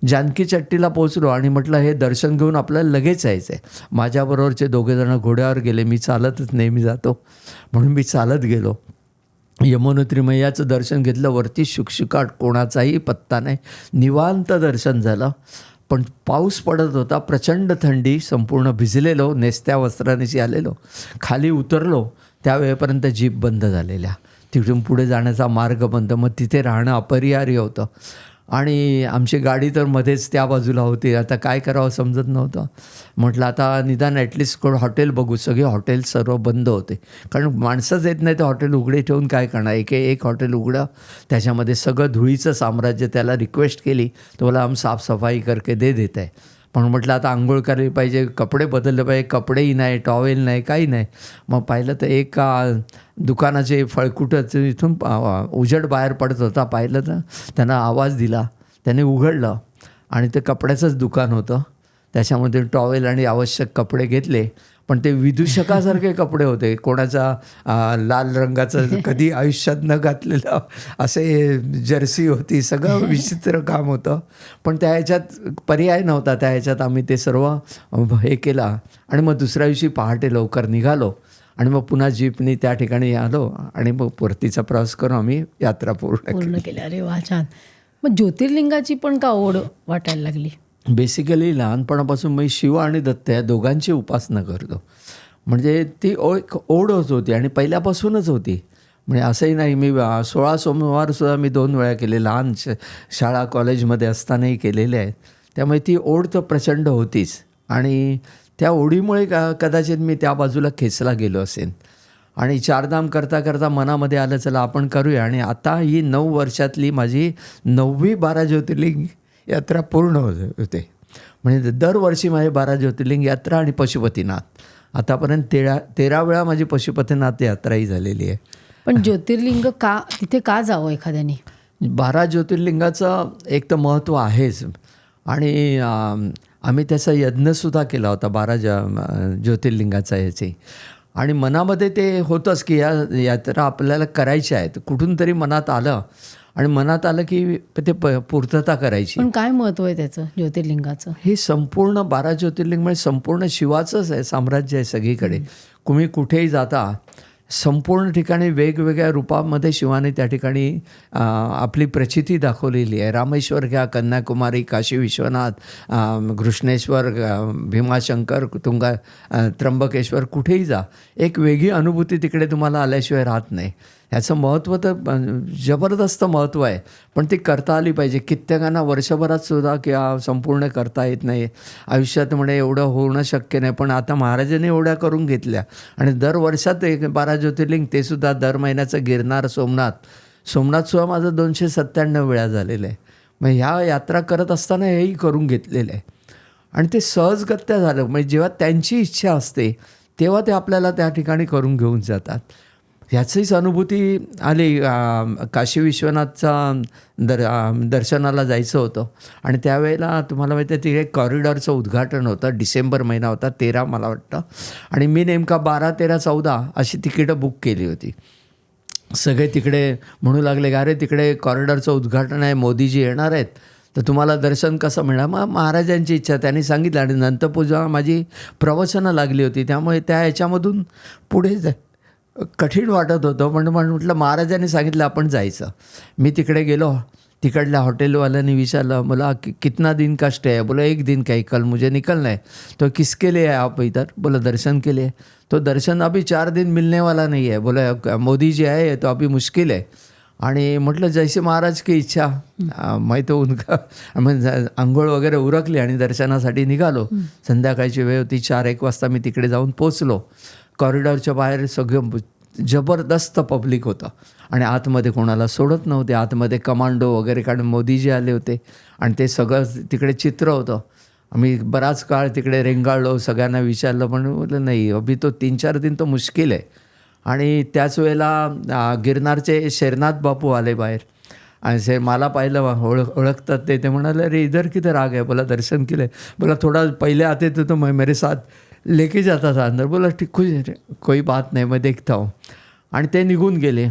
Speaker 2: जानकी चट्टीला पोचलो आणि म्हटलं हे दर्शन घेऊन आपल्याला लगेच यायचं आहे. माझ्याबरोबरचे 2 जण घोड्यावर गेले. मी चालतच नेहमी जातो म्हणून मी चालत गेलो. यमुनोत्री मैयाचं दर्शन घेतलं. वरती शुकशुकाट, कोणाचाही पत्ता नाही, निवांत दर्शन झालं. पण पाऊस पडत होता, प्रचंड थंडी, संपूर्ण भिजलेलो, नेसत्या वस्त्रानेशी आलेलो. खाली उतरलो त्यावेळेपर्यंत जीप बंद झालेल्या. तिथून पुढे जाण्याचा मार्ग बंद. मग तिथे राहणं अपरिहार्य होतं आणि आमची गाडी तर मध्येच त्या बाजूला होती. आता काय करावं समजत नव्हतं. म्हटलं आता निदान ॲटलिस्ट हॉटेल बघू. सगळे हॉटेल सर्व बंद होते, कारण माणसंच येत नाही तर हॉटेल उघडे ठेवून काय करणार. एक हॉटेल उघडं, त्याच्यामध्ये सगळं धुळीचं साम्राज्य. त्याला रिक्वेस्ट केली तर मला हम साफसफाई करके दे देत आहे. पण म्हटलं आता आंघोळ करायला पाहिजे, कपडे बदलले पाहिजे. कपडेही नाही, टॉवेल नाही, काही नाही. मग पाहिलं तर एक दुकानाचे फळकुटं इथून उजेड बाहेर पडत होता. पाहिलं तर त्यांना आवाज दिला. त्याने उघडलं आणि ते कपड्याचंच दुकान होतं. त्याच्यामध्ये टॉवेल आणि आवश्यक कपडे घेतले. पण ते विदूषकासारखे कपडे होते. कोणाचा लाल रंगाचं कधी आयुष्यात न घातलेलं असे जर्सी होती. सगळं विचित्र काम होतं. पण त्या ह्याच्यात पर्याय नव्हता. त्या ह्याच्यात आम्ही ते सर्व हे केला आणि मग दुसऱ्या दिवशी पहाटे लवकर निघालो आणि मग पुन्हा जीपनी त्या ठिकाणी आलो आणि मग परतीचा प्रवास करून आम्ही यात्रा पूर्ण
Speaker 1: केली. अरे वा, छान. मग ज्योतिर्लिंगाची पण का ओढ वाटायला लागली?
Speaker 2: बेसिकली लहानपणापासून मी शिव आणि दत्त या दोघांची उपासना करतो. म्हणजे ती ओढच होती आणि पहिल्यापासूनच होती. म्हणजे असंही नाही, मी 16 सोमवारसुद्धा मी 2 वेळा केले. लहान शाळा कॉलेजमध्ये असतानाही केलेले आहेत. त्यामुळे ती ओढ तर प्रचंड होतीच आणि त्या ओढीमुळे कदाचित मी त्या बाजूला खेचला गेलो असेन आणि चारधाम करता करता मनामध्ये आलं चला आपण करूया. आणि आता ही 9 वर्षातली माझी 9वी 12 ज्योतिर्लिंग यात्रा पूर्ण होते. म्हणजे दरवर्षी माझी 12 ज्योतिर्लिंग यात्रा आणि पशुपतीनाथ. आतापर्यंत 13 वेळा माझी पशुपतीनाथ यात्राही झालेली आहे.
Speaker 1: पण ज्योतिर्लिंग तिथे का जावं एखाद्याने?
Speaker 2: 12 ज्योतिर्लिंगाचं एक तर महत्त्व आहेच आणि आम्ही त्याचा यज्ञसुद्धा केला होता 12 ज्योतिर्लिंगाचा याचे. आणि मनामध्ये ते होतंच की या यात्रा आपल्याला करायच्या आहेत. कुठून तरी मनात आलं आणि मनात आलं की ते पूर्तता करायची.
Speaker 1: पण काय महत्त्व आहे त्याचं ज्योतिर्लिंगाचं?
Speaker 2: हे संपूर्ण 12 ज्योतिर्लिंग म्हणजे संपूर्ण शिवाचंच आहे, साम्राज्य आहे सगळीकडे. तुम्ही कुठेही जाता संपूर्ण ठिकाणी वेगवेगळ्या रूपामध्ये शिवाने त्या ठिकाणी आपली प्रचिती दाखवलेली आहे. रामेश्वर घ्या, कन्याकुमारी, काशी विश्वनाथ, घृष्णेश्वर, भीमाशंकर, त्र्यंबकेश्वर, कुठेही जा एक वेगळी अनुभूती तिकडे तुम्हाला आल्याशिवाय राहत नाही. ह्याचं महत्त्व तर जबरदस्त महत्त्व आहे. पण ती करता आली पाहिजे. कित्येकांना वर्षभरात सुद्धा किंवा संपूर्ण करता येत नाही. आयुष्यात म्हणे एवढं होणं शक्य नाही. पण आता महाराजांनी एवढ्या करून घेतल्या आणि दर वर्षात 12 ज्योतिर्लिंग, ते सुद्धा दर महिन्याचं गिरनार, सोमनाथसुद्धा माझं 297 वेळा झालेलं आहे. मग ह्या यात्रा करत असताना हेही करून घेतलेलं आहे आणि ते सहजगत्या झालं. म्हणजे जेव्हा त्यांची इच्छा असते तेव्हा ते आपल्याला त्या ठिकाणी करून घेऊन जातात. ह्याचीच अनुभूती आली. काशी विश्वनाथचा दर्शनाला जायचं होतं आणि त्यावेळेला तुम्हाला माहिती आहे तिथे कॉरिडॉरचं उद्घाटन होतं. डिसेंबर महिना होता, 13 मला वाटतं. आणि मी नेमका 12, 13, 14 अशी तिकीटं बुक केली होती. सगळे तिकडे म्हणू लागले का अरे तिकडे कॉरिडॉरचं उद्घाटन आहे, मोदीजी येणार आहेत, तर तुम्हाला दर्शन कसं मिळणार? मग महाराजांची इच्छा त्यांनी सांगितलं आणि नंतर पूजा माझी प्रवचनं लागली होती. त्यामुळे त्या ह्याच्यामधून पुढे कठीण वाटत होतं. पण म्हटलं महाराजांनी सांगितलं आपण जायचं. मी तिकडे गेलो. तिकडल्या हॉटेलवाल्याने विचारलं मला कितना दिन का स्टे है? बोला 1 दिन का ही, कल मुझे निकलना है. तो किसके लिए है आप इधर? बोला दर्शन के लिए. तो दर्शन अभी 4 दिन मिलने वाला नहीं है. बोला मोदी जी आए तो अभी मुश्किल है. आणि म्हटलं जैसे महाराज की इच्छा. माहीत उनका म्हणजे आंघोळ वगैरे उरकली आणि दर्शनासाठी निघालो. संध्याकाळची वेळ होती. 4-1 वाजता मी तिकडे जाऊन पोचलो. कॉरिडॉरच्या बाहेर सगळं जबरदस्त पब्लिक होतं आणि आतमध्ये कोणाला सोडत नव्हते. आतमध्ये कमांडो वगैरे कारण मोदीजी आले होते आणि ते सगळं तिकडे चित्र होतं. आम्ही बराच काळ तिकडे रेंगाळलो, सगळ्यांना विचारलं पण बोललं नाही अभि तो 3-4 दिन तो मुश्किल आहे. आणि त्याच वेळेला गिरनारचे शेरनाथ बापू आले बाहेर आणि मला पाहिलं, ओळखतात ते म्हणाले अरे इधर किधर आ गए? बोला दर्शन केले. बोला थोडा पहिले आते तो मेरे साथ लेके जाता था अंदर. बोला ठीक कोई बात नाही, मैं देखता हूँ. आणि ते निघून गेले.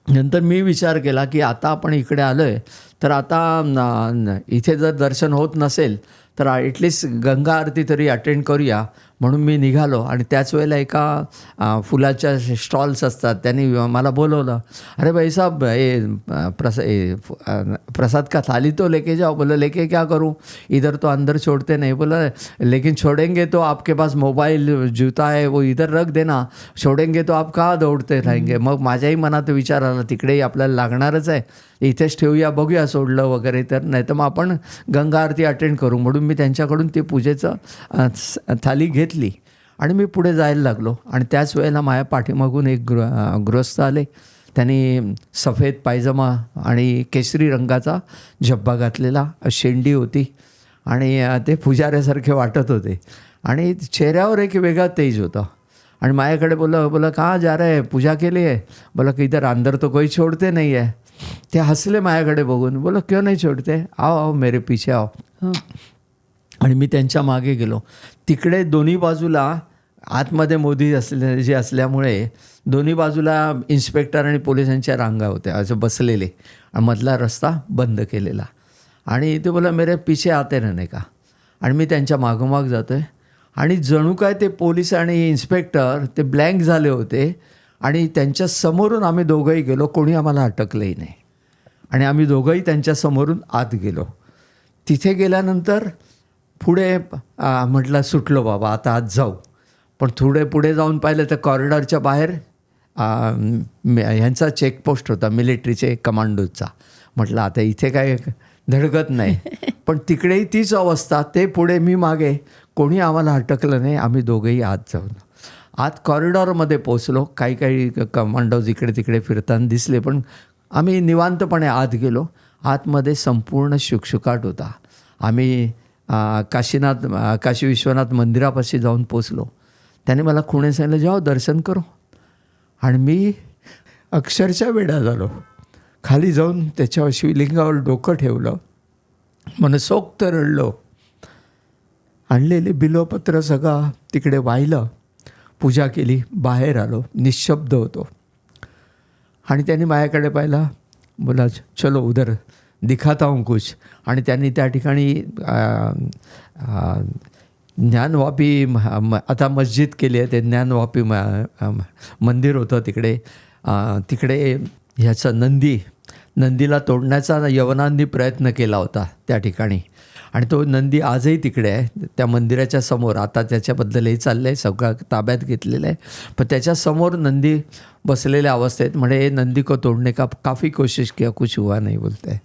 Speaker 2: नंतर मी विचार केला की आता आपण इकडे आलो आहे तर आता इथे जर दर्शन होत नसेल तर ॲटलिस्ट गंगा आरती तरी अटेंड करूया. म्हणून मी निघालो आणि त्याच वेळेला एका फुलाच्या स्टॉल्स असतात त्यांनी मला बोलवलं. अरे भाई साहब प्रसाद का थाली तो लेके जाओ. बोला लेके क्या करूँ, इधर तो अंदर छोड़ते नहीं. बोला लेकिन छोड़ेंगे तो आपके पास मोबाईल जूता है वो इधर रख देना, छोड़ेंगे तो आप कहाँ दौड़ते रहेंगे. मग माझ्याही मनात विचार आला तिकडेही आपल्याला लागणारच आहे, इथेच ठेवूया, बघूया सोडलं वगैरे तर, नाही तर मग आपण गंगा आरती अटेंड करू. म्हणून मी त्यांच्याकडून ते पूजेचं थाली घेतली आणि मी पुढे जायला लागलो. आणि त्याच वेळेला माझ्या पाठीमागून एक गृहस्थ आले. त्यांनी सफेद पायजमा आणि केसरी रंगाचा झब्बा घातलेला, शेंडी होती आणि ते पुजाऱ्यासारखे वाटत होते आणि चेहऱ्यावर एक वेगळा तेज होता. आणि माझ्याकडे बोला कहाँ जा रहे है, पूजा के लिए? बोला कि इधर अंदर तो कोई छोड़ते नहीं है. ते हसले माझ्याकडे बघून. बोला क्यों नहीं छोड़ते, आओ मेरे पीछे आओ. आणि मी त्यांच्या मागे गेलो. तिकडे दोन्ही बाजूला आतमध्ये मोदी जे असल्यामुळे दोन्ही बाजूला इन्स्पेक्टर आणि पोलिसांच्या रांगा होत्या असं बसलेले आणि मधला रस्ता बंद केलेला. आणि ते बोला मेरे पीछे आते रहने का. आणि मी त्यांच्या मागोमाग जातो आहे आणि जणू काय ते पोलीस आणि इन्स्पेक्टर ते ब्लँक झाले होते आणि त्यांच्या समोरून आम्ही दोघंही गेलो. कोणी आम्हाला अटकलंही नाही आणि आम्ही दोघंही त्यांच्या समोरून आत गेलो. तिथे गेल्यानंतर पुढे म्हटलं सुटलो बाबा आता आत जाऊ. पण थोडे पुढे जाऊन पाहिलं तर कॉरिडॉरच्या बाहेर ह्यांचा चेकपोस्ट होता मिलिटरीचे कमांडोचा. म्हटलं आता इथे काय धडकत नाही. पण तिकडेही तीच अवस्था. ते पुढे मी मागे. कोणी आम्हाला अटकलं नाही. आम्ही दोघंही आत जाऊन आत कॉरिडॉरमध्ये पोचलो. काही कमांडोज इकडे तिकडे फिरताना दिसले पण आम्ही निवांतपणे आत गेलो. आतमध्ये संपूर्ण शुकशुकाट होता. आम्ही काशी विश्वनाथ मंदिरापाशी जाऊन पोचलो. त्याने मला खुणे सांगितलं जाओ दर्शन करो. आणि मी अक्षरशः वेडा झालो. खाली जाऊन त्याच्यावर शिवलिंगावर डोकं ठेवलं. मनसोक्त रडलो. आणलेले बिलोपत्र सगळं तिकडे वाहिलं. पूजा केली. बाहेर आलो. निशब्द होतो. आणि त्यांनी माझ्याकडे पाहिला. बोला चलो उधर दिखाता हूँ कुछ. आणि त्यांनी त्या ठिकाणी ज्ञानवापी आता मस्जिद केली आहे. ते ज्ञानवापी मंदिर होतं तिकडे. तिकडे ह्याचं नंदीला तोडण्याचा यवनांनी प्रयत्न केला होता त्या ठिकाणी. आणि तो नंदी आजही तिकडे आहे त्या मंदिराच्या समोर. आता त्याच्याबद्दलही चाललं आहे. सगळं ताब्यात घेतलेलं आहे. पण त्याच्यासमोर नंदी बसलेल्या अवस्थेत म्हणजे नंदी को तोडणे का काफी कोशिश किया कुछ हुआ नाही बोलते आहे.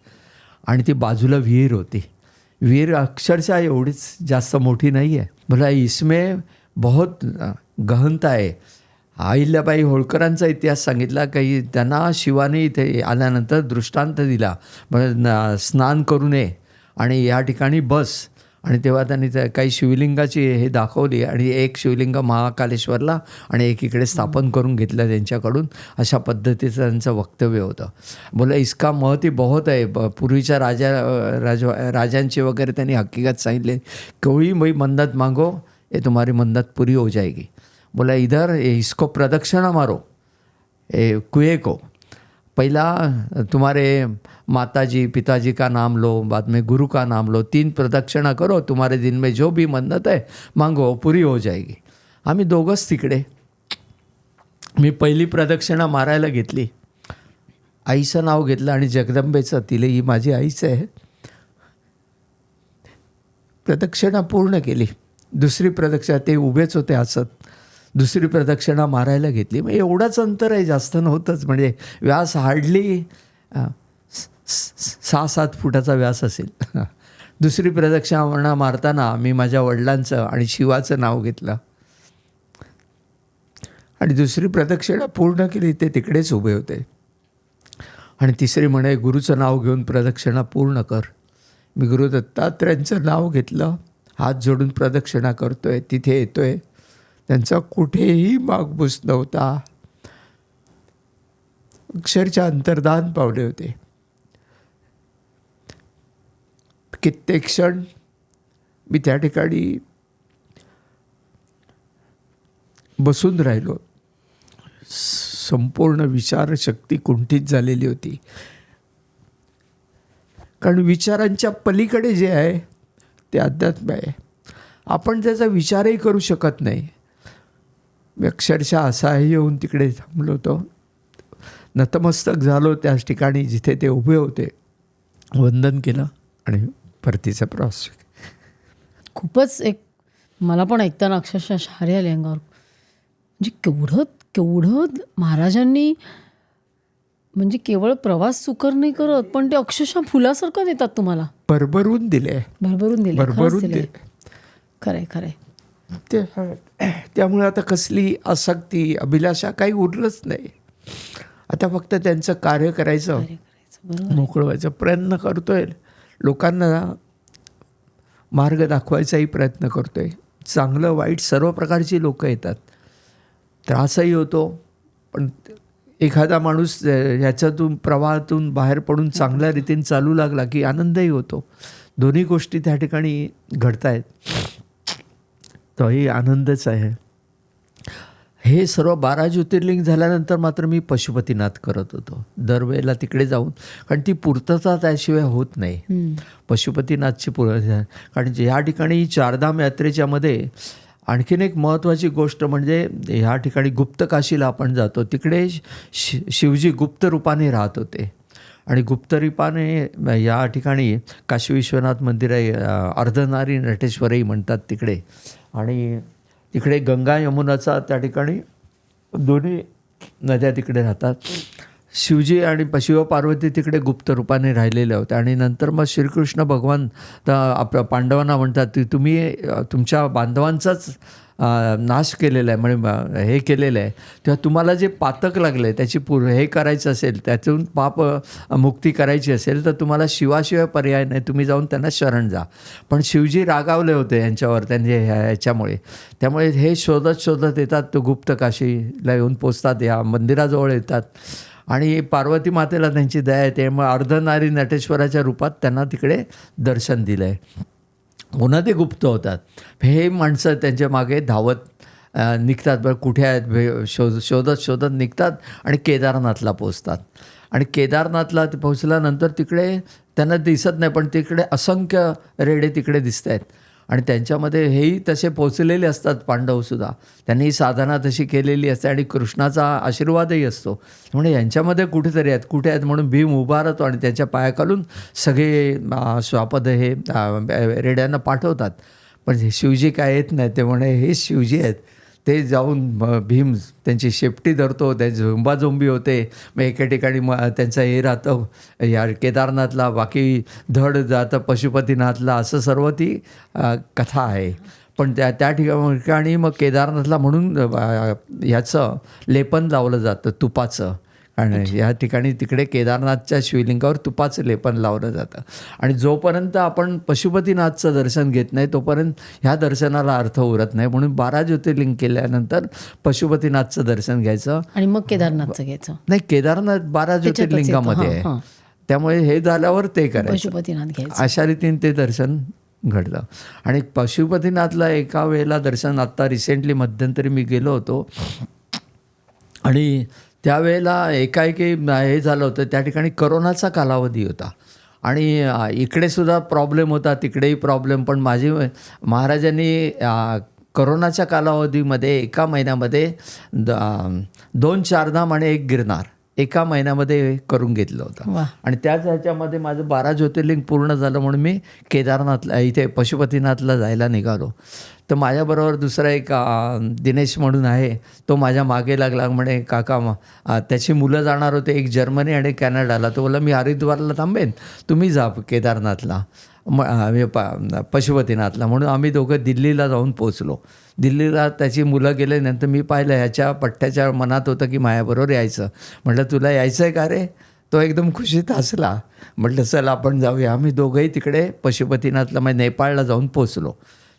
Speaker 2: आणि ती बाजूला विहीर होती. विहीर अक्षरशः एवढीच जास्त मोठी नाही आहे. बोला इसमें बहुत गहनता आहे. अहिल्याबाई होळकरांचा इतिहास सांगितला काही त्यांना शिवाने इथे आल्यानंतर दृष्टांत दिला स्नान करू नये आणि या ठिकाणी बस. आणि तेव्हा त्यांनी काही शिवलिंगाची हे दाखवली आणि एक शिवलिंग महाकालेश्वरला आणि एक इकडे स्थापन करून घेतलं त्यांच्याकडून. अशा पद्धतीचं त्यांचं वक्तव्य होतं. बोला इसका महत्व बहुत आहे. पूर्वीच्या राजांची वगैरे त्यांनी हकीकत सांगितले. कोई भाई मन्नत मांगो ये तुम्हारी मन्नत पूरी हो जाएगी. बोला इधर इसको प्रदक्षिणा मारो कुएं को. पहला तुम्हारे माताजी पिताजी का नाम लो, बाद में गुरु का नाम लो. 3 प्रदक्षिणा करो. तुम्हारे दिन में जो भी मन्नत है मांगो पूरी हो जाएगी. आम्ही दोघंच तिकडे. मी पहिली प्रदक्षिणा मारायला घेतली. आईचं नाव घेतलं आणि जगदंबेचं. तिला ही माझी आईच आहे. प्रदक्षिणा पूर्ण केली. दुसरी प्रदक्षिणा ते उभेच होते हसत. दुसरी प्रदक्षिणा मारायला घेतली. मग एवढाच अंतर आहे. जास्त नव्हतंच. म्हणजे व्यास हार्डली 6-7 फुटाचा व्यास असेल. दुसरी प्रदक्षिणा मारताना मी माझ्या वडिलांचं आणि शिवाचं नाव घेतलं आणि दुसरी प्रदक्षिणा पूर्ण केली. ते तिकडेच उभे होते. आणि तिसरी म्हणे गुरुचं नाव घेऊन प्रदक्षिणा पूर्ण कर. मी गुरु दत्तात्रयांचं नाव घेतलं. हात जोडून प्रदक्षिणा करतोय. तिथे येतोय. त्यांचा कुठेही मागबूस नव्हता. अक्षरशः अंतर्धान पावले होते. कित्येक क्षण मी त्या ठिकाणी बसून राहिलो. संपूर्ण विचारशक्ती कुंठित झालेली होती. कारण विचारांच्या पलीकडे जे आहे ते अध्यात्म आहे. आपण त्याचा विचारही करू शकत नाही. मी अक्षरशः असाही येऊन तिकडे थांबलो होतो. नतमस्तक झालो त्याच ठिकाणी जिथे ते उभे होते. वंदन केलं आणि परतीचा प्रवास.
Speaker 1: खूपच मला पण ऐकताना अक्षरशः शहारे आले अंगावर. म्हणजे केवढं महाराजांनी म्हणजे केवळ प्रवास सुकर नाही करत पण ते अक्षरशः फुलासारखं देतात तुम्हाला.
Speaker 2: भरभरून दिले.
Speaker 1: भरभरून दिले. खरंय.
Speaker 2: त्यामुळे आता कसली आसक्ती अभिलाषा काही उरलंच नाही. आता फक्त त्यांचं कार्य करायचं. मोकळं व्हायचा प्रयत्न करतोय. लोकांना मार्ग दाखवायचाही प्रयत्न करतोय. चांगलं वाईट सर्व प्रकारची लोकं येतात. त्रासही होतो पण एखादा माणूस ह्याच्यातून प्रवाहातून बाहेर पडून चांगल्या रीतीने चालू लागला की आनंदही होतो. दोन्ही गोष्टी त्या ठिकाणी घडत आहेत. तोही आनंदच आहे. हे सर्व 12 ज्योतिर्लिंग झाल्यानंतर मात्र मी पशुपतीनाथ करत होतो दरवेळेला तिकडे जाऊन, कारण ती पूर्तता त्याशिवाय होत नाही. पशुपतीनाथची कारण ह्या ठिकाणी चारधाम यात्रेच्या मध्ये आणखीन एक महत्त्वाची गोष्ट म्हणजे ह्या ठिकाणी गुप्त काशीला आपण जातो, तिकडे शिवजी गुप्त रूपाने राहत होते. आणि गुप्त रूपाने या ठिकाणी काशी विश्वनाथ मंदिर आहे, अर्धनारी नटेश्वरही म्हणतात तिकडे. आणि तिकडे गंगा यमुनाचा त्या ठिकाणी दोन्ही नद्या तिकडे राहतात. शिवजी आणि शिव पार्वती तिकडे गुप्त रूपाने राहिलेले होते. आणि नंतर मग श्रीकृष्ण भगवान आपल्या पांडवांना म्हणतात की तुम्ही तुमच्या बांधवांचाच नाश केलेला आहे, म्हणजे हे केलेलं आहे, तेव्हा तुम्हाला जे पातक लागलं आहे त्याची हे करायचं असेल, त्यातून पाप मुक्ती करायची असेल तर तुम्हाला शिवाशिवाय पर्याय नाही, तुम्ही जाऊन त्यांना शरण जा. पण शिवजी रागावले होते यांच्यावर, त्यांचे ह्याच्यामुळे. त्यामुळे हे शोधत शोधत येतात, तो गुप्त काशीला येऊन पोचतात, या मंदिराजवळ येतात. आणि पार्वती मातेला त्यांची दया येते, मग अर्धनारी नटेश्वराच्या रूपात त्यांना तिकडे दर्शन दिलं आहे. पुन्हा ते गुप्त होतात. हे माणसं त्यांच्या मागे धावत निघतात, बरं कुठे आहेत शोधत शोधत निघतात आणि केदारनाथला पोचतात. आणि केदारनाथला ते पोचल्यानंतर तिकडे त्यांना दिसत नाही, पण तिकडे असंख्य रेडे तिकडे दिसत आहेत. आणि त्यांच्यामध्ये हेही तसे पोचलेले असतात पांडवसुद्धा, त्यांनी साधना तशी केलेली असते आणि कृष्णाचा आशीर्वादही असतो. म्हणजे यांच्यामध्ये कुठेतरी आहेत, कुठे आहेत म्हणून भीम उभा राहतो आणि त्याच्या पायाखालून सगळे स्वापद हे रेड्यांना पाठवतात. पण हे शिवजी काय येत नाही, ते म्हणे हे शिवजी आहेत. ते जाऊन भीम त्यांची शेपटी धरतो, त्यांची झोंबाझोंबी होते. मग एके ठिकाणी त्यांचं हे राहतं या केदारनाथला, बाकी धड जातं पशुपतीनाथला, असं सर्व ती कथा आहे. पण त्या ठिकाणी मग केदारनाथला म्हणून ह्याचं लेपन लावलं जातं तुपाचं. आणि या ठिकाणी तिकडे केदारनाथच्या शिवलिंगावर तुपाचं लेपन लावलं जातं. आणि जोपर्यंत आपण पशुपतीनाथचं दर्शन घेत नाही तोपर्यंत ह्या दर्शनाला अर्थ उरत नाही. म्हणून 12 ज्योतिर्लिंग केल्यानंतर पशुपतीनाथचं दर्शन घ्यायचं
Speaker 1: आणि मग केदारनाथचं घ्यायचं.
Speaker 2: नाही, केदारनाथ 12 ज्योतिर्लिंगामध्ये आहे, त्यामुळे हे झाल्यावर ते करायचं,
Speaker 1: पशुपतीनाथ घ्यायचं.
Speaker 2: अशा रीतीने ते दर्शन घडलं. आणि पशुपतीनाथला एका वेळेला दर्शन, आत्ता रिसेंटली मध्यंतरी मी गेलो होतो आणि त्यावेळेला एकाएकी हे झालं होतं, त्या ठिकाणी करोनाचा कालावधी होता आणि इकडेसुद्धा प्रॉब्लेम होता, तिकडेही प्रॉब्लेम. पण महाराजांनी करोनाच्या कालावधीमध्ये एका महिन्यामध्ये 2 चारधाम आणि 1 गिरनार एका महिन्यामध्ये करून घेतलं होतं. आणि त्याच ह्याच्यामध्ये माझं 12 ज्योतिर्लिंग पूर्ण झालं म्हणून मी केदारनाथला इथे पशुपतीनाथला जायला निघालो. तर माझ्याबरोबर दुसरा एक दिनेश म्हणून आहे, तो माझ्या मागे लागला. म्हणे काका त्याची मुलं जाणार होते, एक जर्मनी आणि कॅनडाला. तो बोला मी हरिद्वारला थांबेन, तुम्ही जा केदारनाथला पशुपतीनाथला. म्हणून आम्ही दोघं दिल्लीला जाऊन पोचलो. दिल्लीला त्याची मुलं गेल्यानंतर मी पाहिलं ह्याच्या पठ्ठ्याच्या मनात होतं की माझ्याबरोबर यायचं. म्हटलं तुला यायचं आहे का रे? तो एकदम खुशीत हसला. म्हटलं चल आपण जाऊया. आम्ही दोघंही तिकडे पशुपतीनाथला म्हणजे नेपाळला जाऊन पोचलो.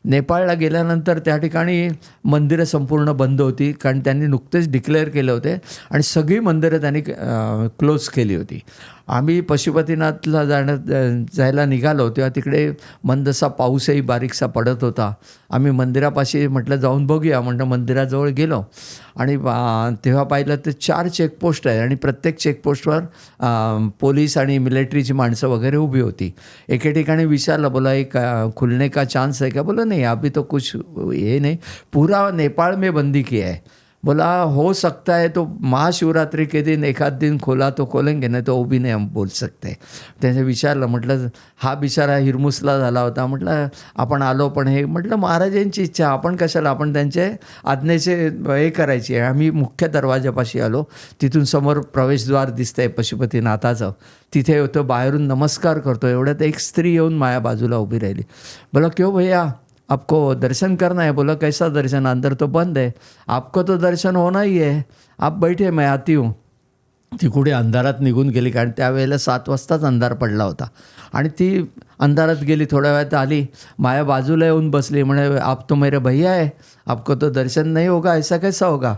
Speaker 2: नेपाळला गेल्यानंतर त्या ठिकाणी मंदिरं संपूर्ण बंद होती, कारण त्यांनी नुकतेच डिक्लेअर केले होते आणि सगळी मंदिरं त्यांनी क्लोज केली होती. आम्ही पशुपतीनाथला जायला निघालो तेव्हा तिकडे मंदसा पाऊसही बारीकसा पडत होता. आम्ही मंदिरापाशी म्हटलं जाऊन बघूया, म्हटलं मंदिराजवळ गेलो आणि तेव्हा पाहिलं तर 4 चेकपोस्ट आहे आणि प्रत्येक चेकपोस्टवर पोलीस आणि मिलिटरीची माणसं वगैरे उभी होती. एके ठिकाणी विचारलं, बोला एक खुलने का चान्स है क्या? बोला नहीं अभी तो कुछ ये नहीं, पूरा नेपाल में बंदी की है. बोला हो सकता है तो महाशिवरात्रि के दिन एखाद दिन खोला तो खोलेंगे, नहीं तो वो भी नहीं हम बोल सकते. त्याने विचारलं. म्हटलं हा बिचारा हिरमुसला झाला होता. म्हटलं आपण आलो, पण हे म्हटलं महाराजांची इच्छा, आपण कशाला, आपण त्यांचे आज्ञेचे हे करायची आहे. आम्ही मुख्य दरवाजापाशी आलो, तिथून समोर प्रवेशद्वार दिसतंय पशुपतीनाथाचं. तिथे होतं, बाहेरून नमस्कार करतो. एवढ्यात एक स्त्री येऊन माझ्या बाजूला उभी राहिली. बोला क्यों भैया आपको दर्शन करना है? बोला कैसा दर्शन, अंदर तो बंद है. आपको तो दर्शन होना ही है, आप बैठे मैं आती हूँ. ती कुठे अंधारात निघून गेली, कारण त्यावेळेला 7 वाजताच अंधार पडला होता. आणि ती अंधारात गेली, थोड्या वेळात आली, माझ्या बाजूला येऊन बसली. म्हणे आप तो मेरे भैया है, आपको तो दर्शन नहीं होगा, ऐसा कैसा होगा,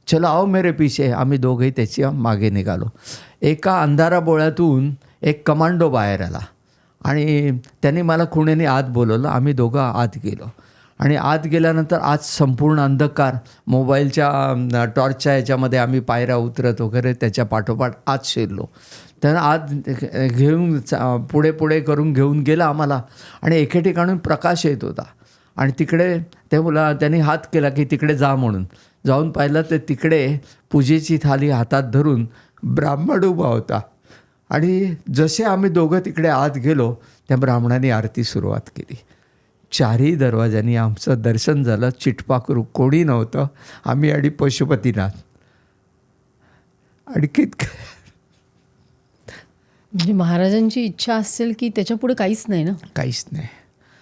Speaker 2: चलो आओ मेरे पीछे. आम्ही दोघंही त्याच्या मागे निघालो. एका अंधारा बोळ्यातून एक कमांडो बाहेर आला आणि त्यांनी मला खुणेने आत बोलवलं. आम्ही दोघं आत गेलो आणि आत गेल्यानंतर आज संपूर्ण अंधकार, मोबाईलच्या टॉर्चच्या ह्याच्यामध्ये आम्ही पायऱ्या उतरत वगैरे त्याच्या पाठोपाठ आत शिरलो. तर आत घेऊन पुढे पुढे करून घेऊन गेला आम्हाला आणि एके ठिकाणून प्रकाश येत होता आणि तिकडे त्यांनी हात केला की तिकडे जा म्हणून. जाऊन पाहिलं तर तिकडे पूजेची थाली हातात धरून ब्राह्मण उभा होता आणि जसे आम्ही दोघं तिकडे आत गेलो त्या ब्राह्मणाने आरती सुरुवात केली. चारही दरवाजांनी आमचं दर्शन झालं. चिटपाकरू कोणी नव्हतं, आम्ही आणि पशुपतीनाथ. आणखीत
Speaker 1: म्हणजे महाराजांची इच्छा असेल की त्याच्या पुढे काहीच नाही ना,
Speaker 2: काहीच नाही.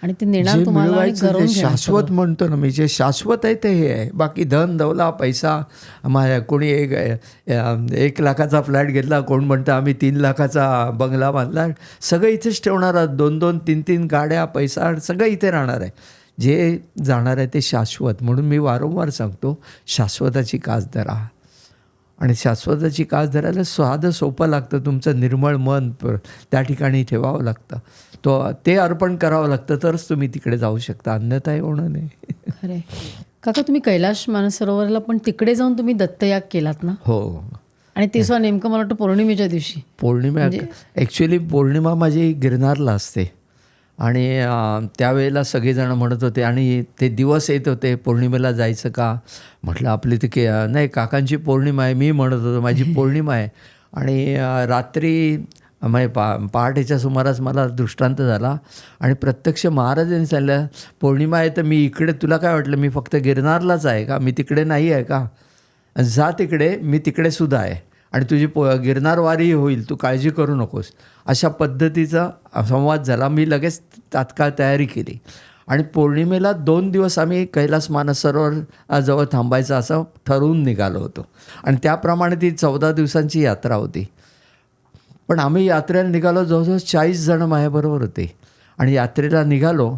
Speaker 1: आणि ते नेणार
Speaker 2: जे
Speaker 1: तुम्हाला आणि
Speaker 2: मिळवायचं
Speaker 1: घरवून
Speaker 2: ते
Speaker 1: घेणार
Speaker 2: शाश्वत
Speaker 1: सगळं.
Speaker 2: म्हणतो ना मी, जे शाश्वत आहे ते हे आहे. बाकी धन दौला पैसा, कोणी 1 लाखाचा फ्लॅट घेतला, कोण म्हणतं आम्ही 3 लाखाचा बंगला बांधला, सगळं इथेच ठेवणार आहात. 2-2, 3-3 गाड्या, पैसा सगळं इथे राहणार आहे. जे जाणार आहे ते शाश्वत. म्हणून मी वारंवार सांगतो, शाश्वताची कास धरा. आणि शाश्वताची कास धरायला साधं सोपं लागतं. तुमचं निर्मळ मन त्या ठिकाणी ठेवावं लागतं, ते अर्पण करावं लागतं, तरच तुम्ही तिकडे जाऊ शकता. अन्यथा होणं नाही.
Speaker 1: खरंय. काका, तुम्ही कैलाश मानसरोवरला पण तिकडे जाऊन तुम्ही दत्तयाग केलात ना?
Speaker 2: हो.
Speaker 1: आणि ते सुद्धा नेमकं मला वाटतं पौर्णिमेच्या दिवशी.
Speaker 2: पौर्णिमा ॲक्च्युली पौर्णिमा माझी गिरनारला असते आणि त्यावेळेला सगळेजण म्हणत होते आणि ते दिवस येत होते पौर्णिमेला जायचं का. म्हटलं आपली ते नाही, काकांची पौर्णिमा आहे. मी म्हणत होतो माझी पौर्णिमा आहे. आणि रात्री म्हणजे पहाटेच्या सुमारास मला दृष्टांत झाला आणि प्रत्यक्ष महाराजांनी सांगितलं, पौर्णिमा आहे तर मी इकडे, तुला काय वाटलं मी फक्त गिरनारलाच आहे का, मी तिकडे नाही आहे का, जा तिकडे, मी तिकडे सुद्धा आहे आणि तुझी गिरनारवारी होईल, तू काळजी करू नकोस. अशा पद्धतीचा संवाद झाला. मी लगेच तात्काळ तयारी केली आणि पौर्णिमेला 2 दिवस आम्ही कैलास मानसरोवर जवळ थांबायचं असं ठरवून निघालो होतो आणि त्याप्रमाणे ती 14 दिवसांची यात्रा होती. पण आम्ही यात्रेला निघालो, जवळजवळ 40 जण माझ्याबरोबर होते आणि यात्रेला निघालो.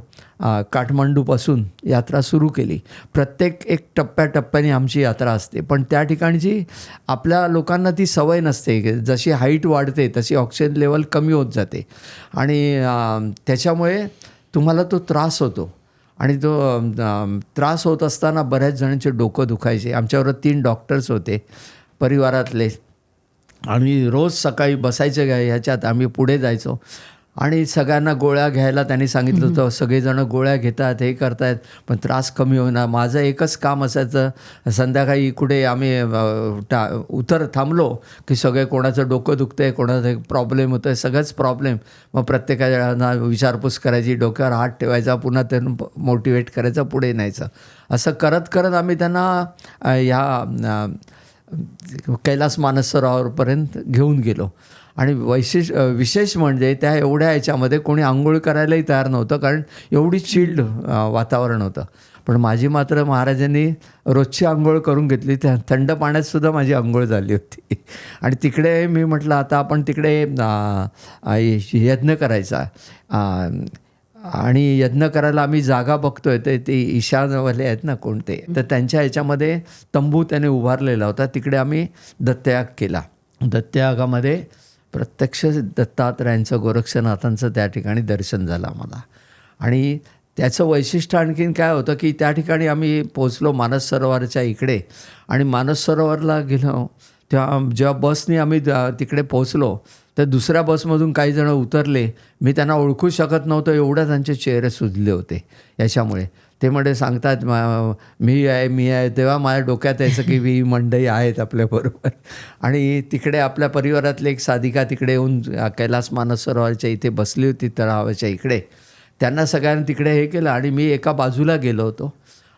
Speaker 2: काठमांडूपासून यात्रा सुरू केली. प्रत्येक एक टप्प्याटप्प्याने आमची यात्रा असते, पण त्या ठिकाणची आपल्या लोकांना ती सवय नसते. जशी हाईट वाढते तशी ऑक्सिजन लेवल कमी होत जाते आणि त्याच्यामुळे तुम्हाला तो त्रास होतो आणि तो त्रास होत असताना बऱ्याच जणांचे डोकं दुखायचे. आमच्याबरोबर 3 डॉक्टर्स होते परिवारातले आणि रोज सकाळी बसायचं ह्याच्यात आम्ही पुढे जायचो आणि सगळ्यांना गोळ्या घ्यायला त्यांनी सांगितलं होतं. सगळेजण गोळ्या घेतात, हे करतायत, पण त्रास कमी होईना. माझं एकच काम असायचं, संध्याकाळी कुठे आम्ही थांबलो की सगळे कोणाचं डोकं दुखतं आहे, कोणाचं प्रॉब्लेम होतं आहे, सगळंच प्रॉब्लेम. मग प्रत्येकाला विचारपूस करायची, डोक्यावर हात ठेवायचा, पुन्हा त्यांना मोटिवेट करायचं, पुढे न्यायचं. असं करत करत आम्ही त्यांना ह्या कैलास मानसरोवरपर्यंत घेऊन गेलो. आणि विशेष म्हणजे त्या एवढ्या याच्यामध्ये कोणी आंघोळ करायलाही तयार नव्हतं, कारण एवढी चिल्ड वातावरण होतं. पण माझी मात्र महाराजांनी रोजची आंघोळ करून घेतली. त्या थंड पाण्यातसुद्धा माझी आंघोळ झाली होती. आणि तिकडे मी म्हटलं आता आपण तिकडे यज्ञ करायचा आणि यज्ञ करायला आम्ही जागा बघतोय. ते ईशान्यवाले आहेत ना कोणते, तर त्यांच्या ह्याच्यामध्ये तंबू त्याने उभारलेला होता. तिकडे आम्ही दत्तयाग केला. दत्तयागामध्ये प्रत्यक्ष दत्तात्रयांचं, गोरक्षनाथांचं त्या ठिकाणी दर्शन झालं आम्हाला. आणि त्याचं वैशिष्ट्य आणखीन काय होतं की त्या ठिकाणी आम्ही पोचलो मानस सरोवराच्या इकडे आणि मानस सरोवरला गेलो तेव्हा जेव्हा बसने आम्ही तिकडे पोचलो तर दुसऱ्या बसमधून काही जण उतरले. मी त्यांना ओळखू शकत नव्हतं, एवढं त्यांचे चेहरे सुजले होते याच्यामुळे. ते म्हणजे सांगतात मी आहे. तेव्हा माझ्या डोक्यात यायचं की ही मंडळी आहेत आपल्याबरोबर. आणि तिकडे आपल्या परिवारातली एक साधिका तिकडे येऊन कैलास मानसरोवरच्या इथे बसली होती तळावाच्या इकडे. त्यांना सगळ्यांना तिकडे हे केलं आणि मी एका बाजूला गेलो होतो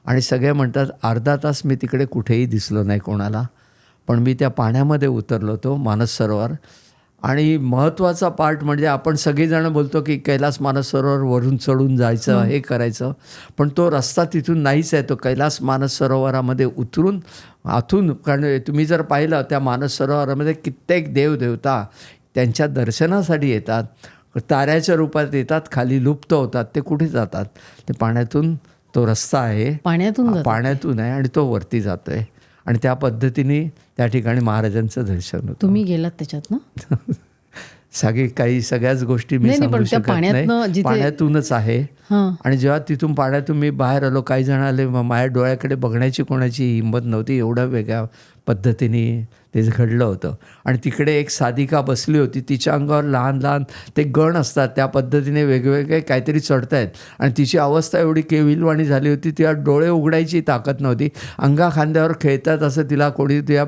Speaker 2: आणि सगळे म्हणतात अर्धा तास मी तिकडे कुठेही दिसलो नाही कोणाला. पण मी त्या पाण्यामध्ये उतरलो होतो मानस सरोवर. आणि महत्त्वाचा पार्ट म्हणजे आपण सगळेजण बोलतो की कैलास मानसरोवर वरून चढून जायचं, हे करायचं, पण तो रस्ता तिथून नाहीच आहे. तो कैलास मानस सरोवरामध्ये उतरून आतून, कारण तुम्ही जर पाहिलं त्या मानस सरोवरामध्ये कित्येक देवदेवता त्यांच्या दर्शनासाठी येतात, ताऱ्याच्या रूपात येतात, खाली लुप्त होतात. ते कुठे जातात? ते पाण्यातून तो रस्ता आहे, पाण्यातून आहे आणि तो वरती जातो आहे. आणि त्या पद्धतीने त्या ठिकाणी महाराजांचं दर्शन होतं.
Speaker 1: तुम्ही गेलात त्याच्यात ना?
Speaker 2: सगळ्याच गोष्टी मी
Speaker 1: नाही,
Speaker 2: सांगू
Speaker 1: पण त्या
Speaker 2: शकत
Speaker 1: पाण्यातनं
Speaker 2: नाही.
Speaker 1: जिथे-
Speaker 2: पाण्यातूनच आहे.
Speaker 1: हां.
Speaker 2: आणि जेव्हा तिथून पाण्यातून मी बाहेर आलो, काही जण आले, माझ्या डोळ्याकडे बघण्याची कोणाची हिंमत नव्हती, एवढ्या वेगळ्या पद्धतीने ते घडलं होतं. आणि तिकडे एक साधिका बसली होती, तिच्या अंगावर लहान लहान ते गण असतात, त्या पद्धतीने वेगवेगळे काहीतरी चढत आहेत. आणि तिची अवस्था एवढी केविलवाणी झाली होती, तिला डोळे उघडायची ताकद नव्हती. अंगा खांद्यावर खेळतात असं तिला, कोणी तिला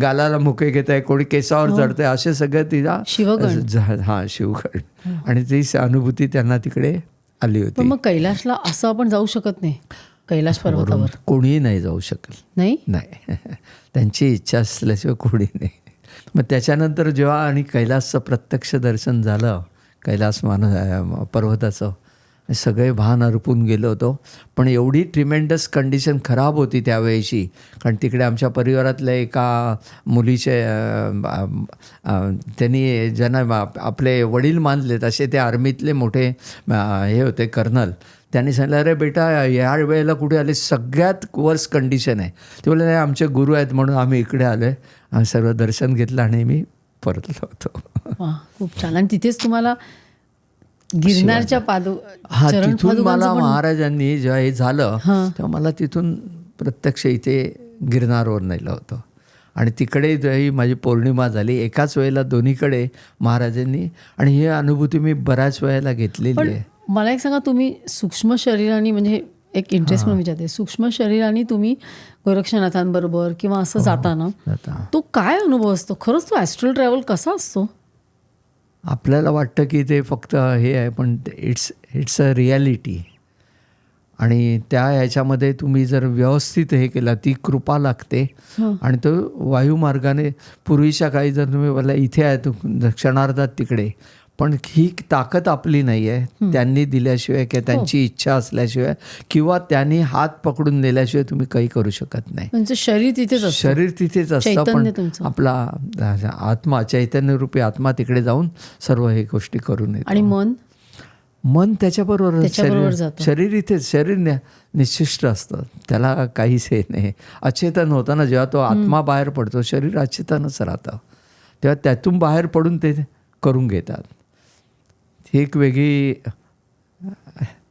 Speaker 2: गालाला मुके घेत आहे, कोणी केसावर चढत आहे, असे सगळं तिला
Speaker 1: शिवगण.
Speaker 2: हां, शिवगण. आणि ती अनुभूती त्यांना तिकडे आली
Speaker 1: पण
Speaker 2: होती.
Speaker 1: मग कैलाशला असं आपण जाऊ शकत नाही, कैलाश पर्वतावर
Speaker 2: कोणीही नाही जाऊ शकल.
Speaker 1: नाही.
Speaker 2: त्यांची इच्छा असल्याशिवाय कोणी नाही. मग त्याच्यानंतर जेव्हा आणि कैलासचं प्रत्यक्ष दर्शन झालं, कैलास पर्वताचं, सगळे भान हरपून गेलो होतो. पण एवढी ट्रिमेंडस कंडिशन खराब होती त्यावेळेची, कारण तिकडे आमच्या परिवारातल्या एका मुलीचे त्यांनी ज्यांना आपले वडील मानलेत असे ते आर्मीतले मोठे हे होते, कर्नल. त्यांनी सांगितलं, अरे बेटा या वेळेला कुठे आले, सगळ्यात वर्स्ट कंडिशन आहे. ते बोलले नाही, आमचे गुरु आहेत म्हणून आम्ही इकडे आलो आहे. आम्ही सर्व दर्शन घेतलं आणि मी परतलो होतो.
Speaker 1: खूप छान. आणि तिथेच तुम्हाला गिरनारच्या
Speaker 2: तिथून मला महाराजांनी जेव्हा हे झालं तेव्हा मला तिथून प्रत्यक्ष इथे गिरनारवर नेलं होतं. आणि तिकडे ही माझी पौर्णिमा झाली. एकाच वेळेला दोन्हीकडे महाराजांनी, आणि ही अनुभूती मी बऱ्याच वेळेला घेतलेली आहे.
Speaker 1: मला एक सांगा, तुम्ही सूक्ष्म शरीराने, म्हणजे एक इंटरेस्ट म्हणून विचारते, सूक्ष्म शरीराने तुम्ही गोरक्षनाथांबरोबर किंवा असं जाताना तो काय अनुभव असतो खरंच? तो ॲस्ट्रल ट्रॅव्हल कसा असतो?
Speaker 2: आपल्याला वाटतं की ते फक्त हे आहे, पण इट्स अ रिॲलिटी. आणि त्या ह्याच्यामध्ये तुम्ही जर व्यवस्थित हे केलं, ती कृपा लागते. आणि तो वायुमार्गाने, पूर्वीच्या काळी जर तुम्ही बोलला इथे आहे क्षणार्धात तिकडे, पण ही ताकद आपली नाही आहे. त्यांनी दिल्याशिवाय किंवा त्यांची इच्छा असल्याशिवाय किंवा त्यांनी हात पकडून नेल्याशिवाय तुम्ही काही करू शकत नाही.
Speaker 1: म्हणजे शरीर तिथेच
Speaker 2: असतं, पण आपला आत्मा, चैतन्यरूपी आत्मा तिकडे जाऊन सर्व हे गोष्टी करून येतो.
Speaker 1: आणि मन
Speaker 2: त्याच्याबरोबर शरीर इथेच, शरीर निश्चिष्ट असतं, त्याला काहीच हे नाही. अचेतन होतं ना, जेव्हा तो आत्मा बाहेर पडतो, शरीर अचेतनच राहतं, तेव्हा त्यातून बाहेर पडून ते करून घेतात. ही एक वेगळी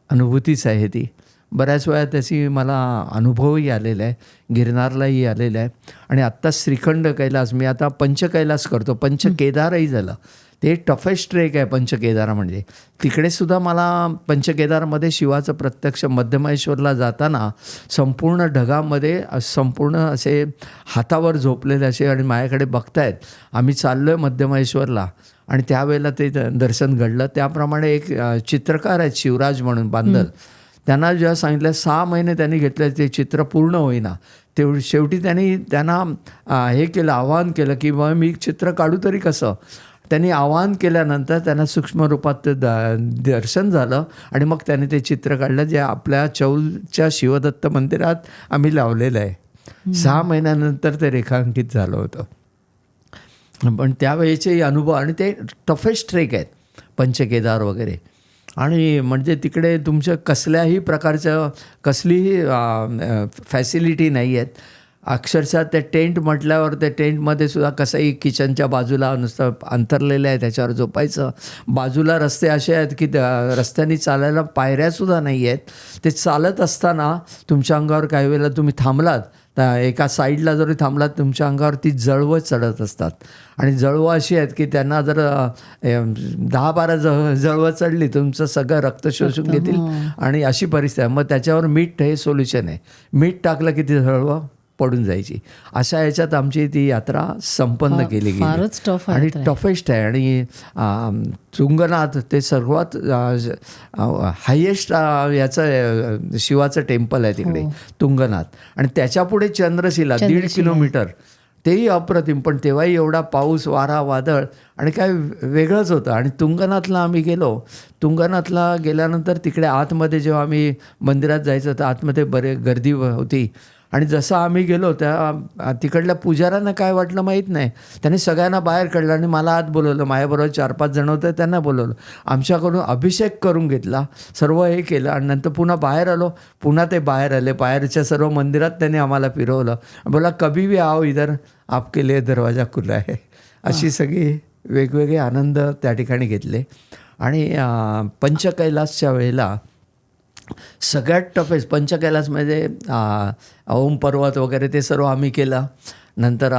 Speaker 2: अनुभूतीच आहे ती. बऱ्याच वेळा त्याची मला अनुभवही आलेला आहे, गिरनारलाही आलेला आहे. आणि आत्ता श्रीखंड कैलास, मी आता पंचकैलास करतो, पंचकेदारही झालं. ते टफेस्ट ट्रेक आहे पंचकेदार म्हणजे. तिकडे सुद्धा मला पंचकेदारमध्ये शिवाचं प्रत्यक्ष, मध्यमहेश्वरला जाताना संपूर्ण ढगामध्ये संपूर्ण असे हातावर झोपलेले असे आणि माझ्याकडे बघतायत. आम्ही चाललो आहे मध्यमहेश्वरला आणि त्यावेळेला ते दर्शन घडलं. त्याप्रमाणे एक चित्रकार आहेत शिवराज म्हणून बांदल, त्यांना जेव्हा सांगितलं 6 महिने त्यांनी घेतलं ते चित्र पूर्ण होईना, शेवटी त्यांना हे केलं, आवाहन केलं की बा मी चित्र काढू तरी कसं. त्यांनी आवाहन केल्यानंतर त्यांना सूक्ष्म रूपात दर्शन झालं आणि मग त्यांनी ते चित्र काढलं, जे आपल्या चौलच्या शिवदत्त मंदिरात आम्ही लावलेलं आहे. 6 महिन्यानंतर ते रेखांकित झालं होतं. पण त्यावेळेचे अनुभव, आणि ते टफेस्ट ट्रेक आहेत पंचकेदार वगैरे. आणि म्हणजे तिकडे तुमच्या कसल्याही प्रकारचं कसलीही फॅसिलिटी नाही आहेत. अक्षरशः ते टेंट म्हटल्यावर ते टेंटमध्ये सुद्धा कसंही किचनच्या बाजूला नुसतं अंतरलेलं आहे, त्याच्यावर झोपायचं. बाजूला रस्ते असे आहेत की रस्त्याने चालायला पायऱ्यासुद्धा नाही आहेत. ते चालत असताना तुमच्या अंगावर काही वेळेला तुम्ही थांबलात तर एका साईडला जरी थांबलात, तुमच्या अंगावर ती जळवं चढत असतात. आणि जळवं अशी आहेत की त्यांना जर 10-12 जळवं चढली, तुमचं सगळं रक्त शोषून घेतील आणि अशी परिस्थिती आहे. मग त्याच्यावर मीठ हे सोल्युशन आहे. मीठ टाकलं की ती जळवं पडून जायची. अशा ह्याच्यात आमची ती यात्रा संपन्न केली गेली. आणि टफेस्ट आहे. आणि तुंगनाथ ते सर्वात हायेस्ट याचं शिवाचं टेम्पल आहे तिकडे तुंगनाथ. आणि त्याच्यापुढे चंद्रशिला 1.5 किलोमीटर, तेही अप्रतिम. पण तेव्हाही एवढा पाऊस, वारा, वादळ आणि काय वेगळंच होतं. आणि तुंगनाथला आम्ही गेलो. तुंगनाथला गेल्यानंतर तिकडे आतमध्ये जेव्हा आम्ही मंदिरात जायचं तर आतमध्ये गर्दी होती. आणि जसं आम्ही गेलो त्या तिकडल्या पुजाऱ्यांना काय वाटलं माहीत नाही, त्यांनी सगळ्यांना बाहेर काढलं आणि मला आत बोलवलं. माझ्याबरोबर 4-5 जण होते, त्यांना बोलवलं. आमच्याकडून अभिषेक करून घेतला, सर्व हे केलं. आणि नंतर पुन्हा बाहेर आलो. पुन्हा ते बाहेर आले. बाहेरच्या सर्व मंदिरात त्यांनी आम्हाला फिरवलं. बोला कभी भी आओ इधर आपके लिए दरवाजा खुला आहे. अशी सगळी वेगवेगळे आनंद त्या ठिकाणी घेतले. आणि पंचकैलासच्या वेळेला सगळ्यात टफेस्ट पंचकैलासमध्ये ओम पर्वत वगैरे ते सर्व आम्ही केलं. नंतर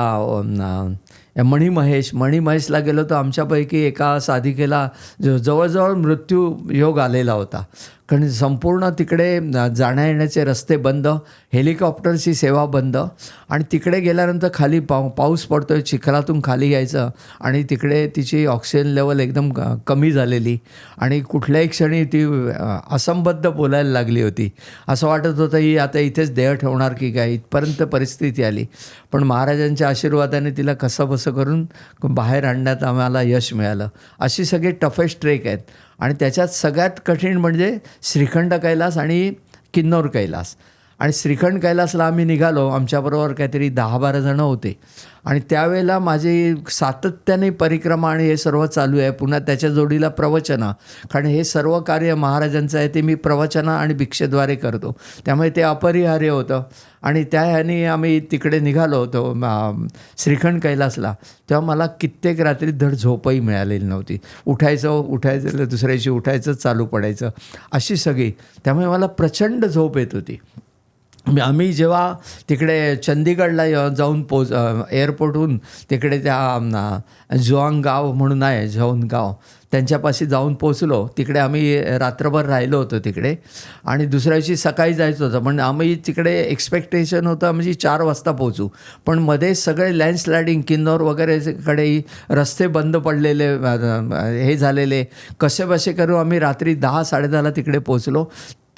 Speaker 2: मणिमहेशला गेलो तर आमच्यापैकी एका साधिकेला जवळजवळ मृत्यू योग आलेला होता. कारण संपूर्ण तिकडे जाण्या येण्याचे रस्ते बंद, हेलिकॉप्टरची सेवा बंद, आणि तिकडे गेल्यानंतर खाली पाऊस पडतोय, चिखलातून खाली यायचं, आणि तिकडे तिची ऑक्सिजन लेवल एकदम कमी झालेली, आणि कुठल्याही क्षणी ती असंबद्ध बोलायला लागली होती. असं वाटत होतं ही आता इथेच देह ठेवणार की काय, इथपर्यंत परिस्थिती आली. पण महाराजांच्या आशीर्वादाने तिला कसंबसं करून बाहेर आणण्यात आम्हाला यश मिळालं. अशी सगळी टफेस्ट ट्रेक आहेत. आणि त्याच्यात सगळ्यात कठीण म्हणजे श्रीखंड कैलास आणि किन्नौर कैलास. आणि श्रीखंड कैलासला आम्ही निघालो, आमच्याबरोबर काहीतरी 10-12 जणं होते. आणि त्यावेळेला माझी सातत्याने परिक्रमा आणि हे सर्व चालू आहे. पुन्हा त्याच्या जोडीला प्रवचनं, कारण हे सर्व कार्य महाराजांचं आहे ते मी प्रवचनं आणि भिक्षेद्वारे करतो, त्यामुळे ते अपरिहार्य होतं. आणि त्या ह्याने आम्ही तिकडे निघालो होतो श्रीखंड कैलासला. तेव्हा मला कित्येक रात्री धड झोपही मिळालेली नव्हती. उठायचं दुसऱ्याशी उठायचं, चालू पडायचं, अशी सगळी. त्यामुळे मला प्रचंड झोप येत होती. आम्ही जेव्हा तिकडे चंदीगडला जाऊन एअरपोर्टहून तिकडे त्या जुआंग गाव म्हणून आहे, झौन गाव, त्यांच्यापाशी जाऊन पोचलो. तिकडे आम्ही रात्रभर राहिलो होतो तिकडे, आणि दुसऱ्या दिवशी सकाळी जायचं होतं. पण आम्ही तिकडे एक्सपेक्टेशन होतं म्हणजे 4 वाजता पोचू, पण मध्ये सगळे लँडस्लायडिंग, किन्नौर वगैरेकडेही रस्ते बंद पडलेले, हे झालेले. कसेबसे करून आम्ही रात्री 10-10:30ला तिकडे पोचलो.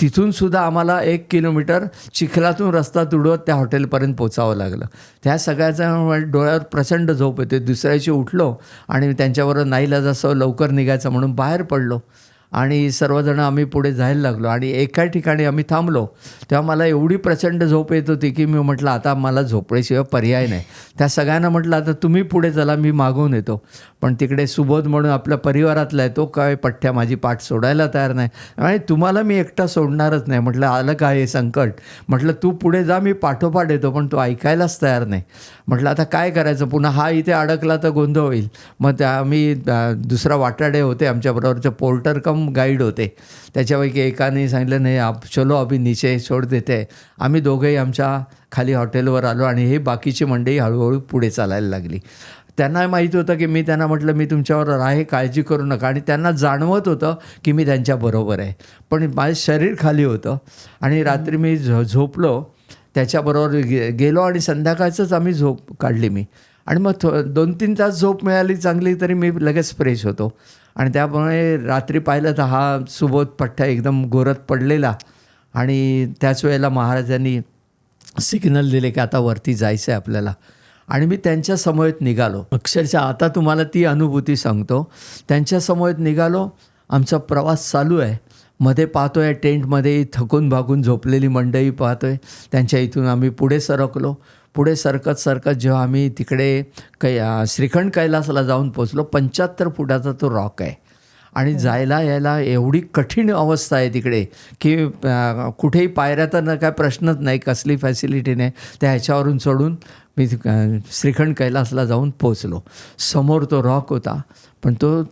Speaker 2: तिथूनसुद्धा आम्हाला 1 किलोमीटर चिखलातून रस्ता तुडवत त्या हॉटेलपर्यंत पोचावं लागलं. त्या सगळ्याचा डोळ्यावर प्रचंड झोप येते. दुसऱ्या दिवशी उठलो आणि त्यांच्याबरोबर नाईलाजास्तव लवकर निघायचं म्हणून बाहेर पडलो, आणि सर्वजण आम्ही पुढे जायला लागलो. आणि एका ठिकाणी आम्ही थांबलो. तेव्हा मला एवढी प्रचंड झोप येत होती की मी म्हटलं आता मला झोपण्याशिवाय पर्याय नाही. त्या सगळ्यांना म्हटलं आता तुम्ही पुढे चला, मी मागून येतो. पण तिकडे सुबोध म्हणून आपल्या परिवारातला आहे, तो काय पठ्ठ्या माझी पाठ सोडायला तयार नाही, आणि तुम्हाला मी एकटा सोडणारच नाही. म्हटलं आलं काय हे संकट. म्हटलं तू पुढे जा, मी पाठोपाठ येतो, पण तो ऐकायलाच तयार नाही. म्हटलं आता काय करायचं, पुन्हा हा इथे अडकला तर गोंधळ होईल. मग आम्ही दुसरा वाटाडे होते आमच्याबरोबरचे, पोर्टर कम गाईड होते, त्याच्यापैकी एकाने सांगितलं नाही चलो अभि नीचे सोड देते. आम्ही दोघंही आमच्या खाली हॉटेलवर आलो, आणि हे बाकीची मंडळी हळूहळू पुढे चालायला लागली. त्यांना माहीत होतं की मी त्यांना म्हटलं मी तुमच्याबरोबर आहे, काळजी करू नका, आणि त्यांना जाणवत होतं की मी त्यांच्याबरोबर आहे. पण माझं शरीर खाली होतं, आणि रात्री मी झोपलो त्याच्याबरोबर गेलो, आणि संध्याकाळचंच आम्ही झोप काढली मी. आणि मग 2-3 तास झोप मिळाली चांगली तरी मी लगेच फ्रेश होतो. आणि त्यामुळे रात्री पाहिलं तर हा सुबोध पठ्ठ्या एकदम गोरत पडलेला. आणि त्याच वेळेला महाराजांनी सिग्नल दिले की आता वरती जायचं आहे आपल्याला. आणि मी त्यांच्या समवेत निघालो. अक्षरशः आता तुम्हाला ती अनुभूती सांगतो. त्यांच्या समवेत निघालो, आमचा प्रवास चालू आहे. मध्ये पाहतो आहे टेंटमध्ये थकून भागून झोपलेली मंडळी पाहतो आहे. त्यांच्या इथून आम्ही पुढे सरकलो. पुढे सरकत जेव्हा आम्ही तिकडे श्रीखंड कैलासला जाऊन पोचलो, 75 फुटाचा तो रॉक आहे. आणि जायला यायला एवढी कठीण अवस्था आहे तिकडे की कुठेही पायऱ्या तर काय प्रश्नच नाही, कसली फॅसिलिटी नाही. त्या ह्याच्यावरून चढून मी श्रीखंड कैलासला जाऊन पोचलो. समोर तो रॉक होता, पण तो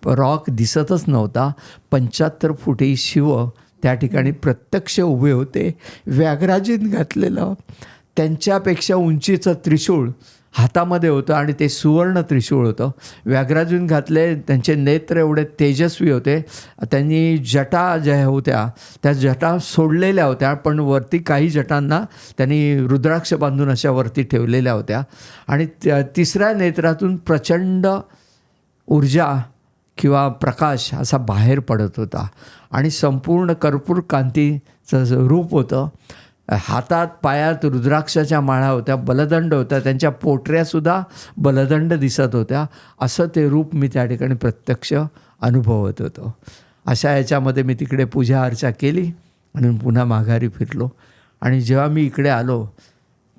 Speaker 2: रॉक दिसतच नव्हता. 75 फुटी शिव त्या ठिकाणी प्रत्यक्ष उभे होते. व्याघ्राजीन घातलेलं त्यांच्यापेक्षा उंचीचं त्रिशूळ हातामध्ये होतं, आणि ते सुवर्ण त्रिशूळ होतं. व्याघ्राजून घातले, त्यांचे नेत्र एवढे तेजस्वी होते. त्यांनी जटा ज्या होत्या त्या जटा सोडलेल्या होत्या, पण वरती काही जटांना त्यांनी रुद्राक्ष बांधून अशा वरती ठेवलेल्या होत्या. आणि तिसऱ्या नेत्रातून प्रचंड ऊर्जा किंवा प्रकाश असा बाहेर पडत होता, आणि संपूर्ण कर्पूर कांतीचं रूप होतं. हातात पायात रुद्राक्षाच्या माळा होत्या, बलदंड होत्या, त्यांच्या पोटऱ्यासुद्धा बलदंड दिसत होत्या. असं ते रूप मी त्या ठिकाणी प्रत्यक्ष अनुभवत होतो. अशा याच्यामध्ये मी तिकडे पूजा अर्चा केली आणि पुन्हा माघारी फिरलो. आणि जेव्हा मी इकडे आलो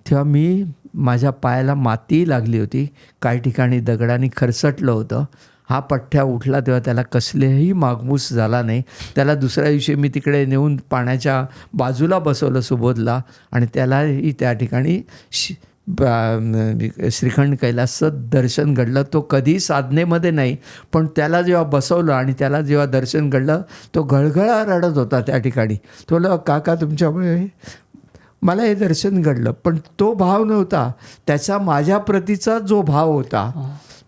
Speaker 2: तेव्हा मी माझ्या पायाला माती लागली होती, काही ठिकाणी दगडाने खरचटलं होतं. हा पठ्ठ्या उठला तेव्हा त्याला कसलेही मागमूस झाला नाही. त्याला दुसऱ्या दिवशी मी तिकडे नेऊन पाण्याच्या बाजूला बसवलं सुबोधला, आणि त्यालाही त्या ठिकाणी श्रीखंड कैलासचं दर्शन घडलं. तो कधी साधनेमध्ये नाही, पण त्याला जेव्हा बसवलं आणि त्याला जेव्हा दर्शन घडलं, तो गळगळा रडत होता त्या ठिकाणी. तो बोलला, काका तुमच्यामुळे मला हे दर्शन घडलं. पण तो भाव नव्हता, त्याचा माझ्या प्रतीचा जो भाव होता,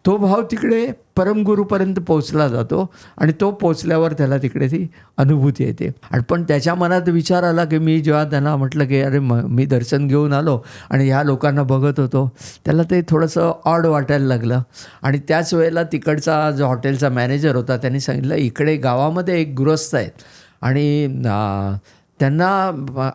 Speaker 2: तो भाव तिकडे परमगुरूपर्यंत पोचला जातो आणि तो पोचल्यावर त्याला तिकडे ती अनुभूती येते. आणि पण त्याच्या मनात विचार आला की मी जेव्हा त्यांना म्हटलं की अरे मी दर्शन घेऊन आलो आणि ह्या लोकांना बघत होतो, त्याला ते थोडंसं ऑड वाटायला लागलं. आणि त्याच वेळेला तिकडचा जो हॉटेलचा मॅनेजर होता त्यांनी सांगितलं, इकडे गावामध्ये एक गृहस्थ आहेत आणि त्यांना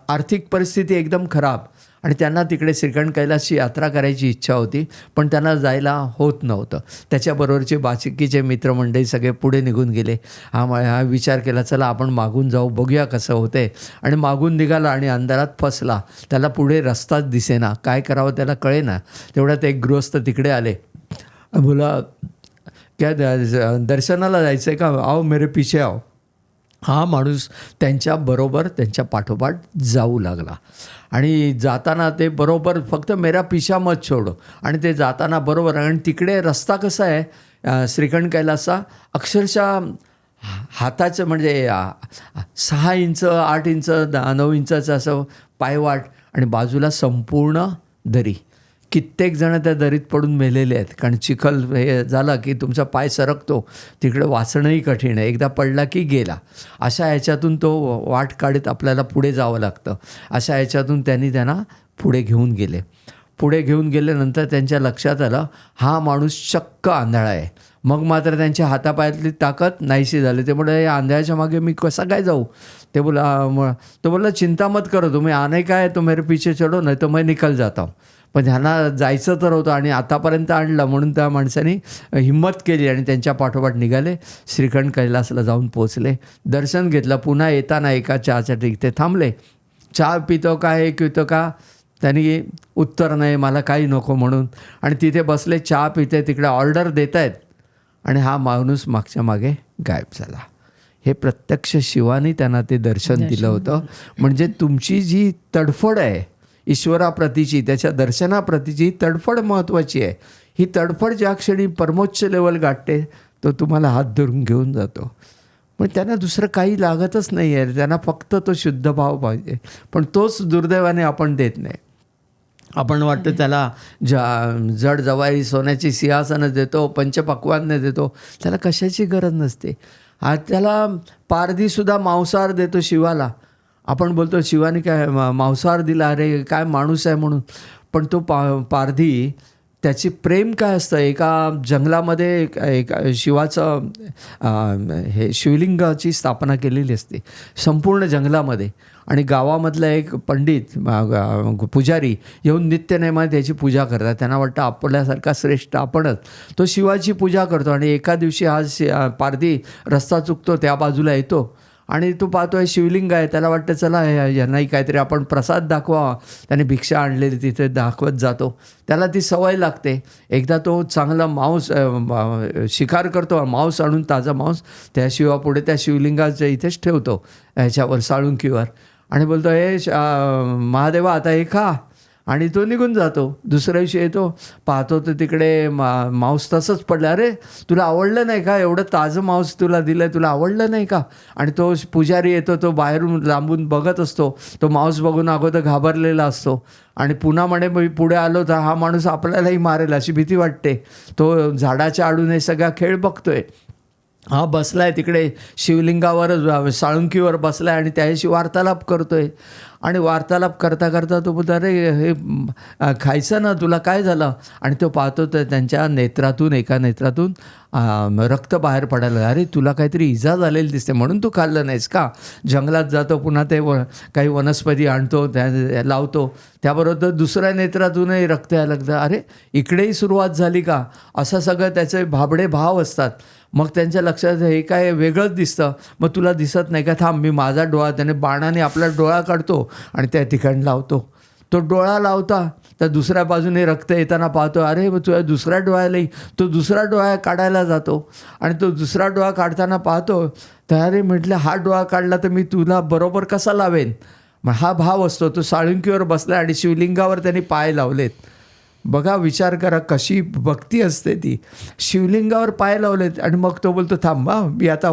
Speaker 2: आर्थिक परिस्थिती एकदम खराब आणि त्यांना तिकडे श्रीखंड कैलासची यात्रा करायची इच्छा होती, पण त्यांना जायला होत नव्हतं. त्याच्याबरोबरचे बाकीचे मित्रमंडळी सगळे पुढे निघून गेले. हा विचार केला, चला आपण मागून जाऊ, बघूया कसं होतंय. आणि मागून निघाला आणि अंधारात फसला. त्याला पुढे रस्ताच दिसेना, काय करावं त्याला कळेना. तेवढ्यात एक गृहस्थ तिकडे आले. बोला, क्या दर्शनाला जायचं आहे का? आओ मेरे पीछे आओ. हा माणूस त्यांच्याबरोबर त्यांच्या पाठोपाठ जाऊ लागला आणि जाताना ते बरोबर फक्त मेरा पिशा मत छोडो. आणि ते जाताना बरोबर, आणि तिकडे रस्ता कसा आहे श्रीखंड कैलासचा, अक्षरशः हाताचं म्हणजे 6 इंच 8 इंच 9 इंचाचं असं पायवाट आणि बाजूला संपूर्ण दरी. कित्येक जण त्या दरीत पडून मेलेले आहेत, कारण चिखल हे झाला की तुमचा पाय सरकतो, तिकडे वाचणंही कठीण आहे, एकदा पडला की गेला. अशा ह्याच्यातून तो वाट काढत आपल्याला पुढे जावं लागतं. अशा ह्याच्यातून त्यांना पुढे घेऊन गेले. पुढे घेऊन गेल्यानंतर त्यांच्या लक्षात आलं हा माणूस चक्क आंधळा आहे. मग मात्र त्यांच्या हातापायातली ताकद नाहीशी झाली. ते म्हणाले, या आंधळ्याच्या मागे मी कसा काय जाऊ? ते बोला चिंता मत करो, तुम्ही आने काय तो मेरे पीछे चढो, नाही तो मैं निकल जाता हूँ. पण ह्यांना जायचं तर होतं आणि आतापर्यंत आणलं, म्हणून त्या माणसाने हिंमत केली आणि त्यांच्या पाठोपाठ निघाले. श्रीखंड कैलासला जाऊन पोचले, दर्शन घेतलं. पुन्हा येताना एका चहाच्या इथे थांबले. चहा पितो का, हे पितो का? त्यांनी उत्तर नाही, मला काही नको म्हणून. आणि तिथे बसले, चहा पिते, तिकडे ऑर्डर देत आहेत आणि हा माणूस मागच्या मागे गायब झाला. हे प्रत्यक्ष शिवानी त्यांना ते दर्शन दिलं होतं. म्हणजे तुमची जी तडफड आहे ईश्वराप्रतीची, त्याच्या दर्शनाप्रतीची तडफड महत्त्वाची आहे. ही तडफड ज्या क्षणी परमोच्च लेवल गाठते, तो तुम्हाला हात धरून घेऊन जातो. पण त्यांना दुसरं काही लागतच नाही आहे, त्यांना फक्त तो शुद्ध भाव पाहिजे. पण तोच दुर्दैवाने आपण देत नाही. आपण वाटतं त्याला जड जवारी सोन्याची सिंहासनं देतो, पंचपक्वान्य देतो, त्याला कशाची गरज नसते. त्याला पारधीसुद्धा मांसाहार देतो शिवाला. आपण बोलतो शिवाने काय मांसाहार दिला, अरे काय माणूस आहे म्हणून. पण तो पारधी, त्याची प्रेम काय असतं. एका जंगलामध्ये एक शिवाचं हे शिवलिंगाची स्थापना केलेली असते संपूर्ण जंगलामध्ये. आणि गावामधला एक पंडित पुजारी येऊन नित्यनेमाने त्याची पूजा करतात. त्यांना वाटतं आपल्यासारखा श्रेष्ठ आपणच. तो शिवाची पूजा करतो आणि एका दिवशी हा पारधी रस्ता चुकतो, त्या बाजूला येतो आणि तो पाहतो आहे शिवलिंग आहे. त्याला वाटतं चला यांनाही काहीतरी आपण प्रसाद दाखवा. त्याने भिक्षा आणलेली तिथे दाखवत जातो. त्याला ती सवय लागते. एकदा तो चांगला मांस शिकार करतो, मांस आणून ताजा मांस त्या शिवापुढे त्या शिवलिंगाच्या इथेच ठेवतो, ह्याच्यावर साळुंकीवर, आणि बोलतो हे महादेवा आता हे खा. आणि तो निघून जातो. दुसऱ्या दिवशी येतो, पाहतो तर तिकडे मांस तसंच पडलं. अरे तुला आवडलं नाही का? एवढं ताजं मांस तुला दिलं आहे, तुला आवडलं नाही का? आणि तो पुजारी येतो, तो बाहेरून लांबून बघत असतो. तो मांस बघून अगोदर घाबरलेला असतो आणि पुन्हा म्हणे मी पुढे आलो तर हा माणूस आपल्यालाही मारेल अशी भीती वाटते. तो झाडाच्या आडून हे सगळा खेळ बघतोय. हा बसला आहे तिकडे शिवलिंगावर, साळुंकीवर बसला आहे आणि त्याच्याशी वार्तालाप करतो आहे. आणि वार्तालाप करता करता तो बोलतो, अरे हे खायचं ना, तुला काय झालं? आणि तो पाहतो तर त्यांच्या नेत्रातून, एका नेत्रातून रक्त बाहेर पडायला. अरे तुला काहीतरी इजा झालेली दिसते, म्हणून तू खाल्लं नाहीस का? जंगलात जातो, पुन्हा ते काही वनस्पती आणतो, त्या लावतो, त्याबरोबर दुसऱ्या नेत्रातूनही रक्त यायला लागतं. अरे इकडेही सुरुवात झाली का? असं सगळं त्याचे भाबडे भाव असतात. मग त्यांच्या लक्षात हे काय वेगळंच दिसतं. मग तुला दिसत नाही का? थांब मी माझा डोळा, त्याने बाणाने आपला डोळा काढतो आणि त्या ठिकाणी लावतो. तो डोळा लावता तर दुसऱ्या बाजूने रक्त येताना पाहतो. अरे मग तुझ्या दुसऱ्या डोळ्यालाही, तो दुसरा डोळा काढायला जातो आणि तो दुसरा डोळा काढताना पाहतो तर अरे म्हटलं हा डोळा काढला तर मी तुला बरोबर कसा लावेन? मग हा भाव असतो. तो साळुंकीवर बसला आणि शिवलिंगावर त्यांनी पाय लावलेत. बघा, विचार करा कशी भक्ती असते ती. शिवलिंगावर पाय लावलेत आणि मग तो बोलतो थांबा मी आता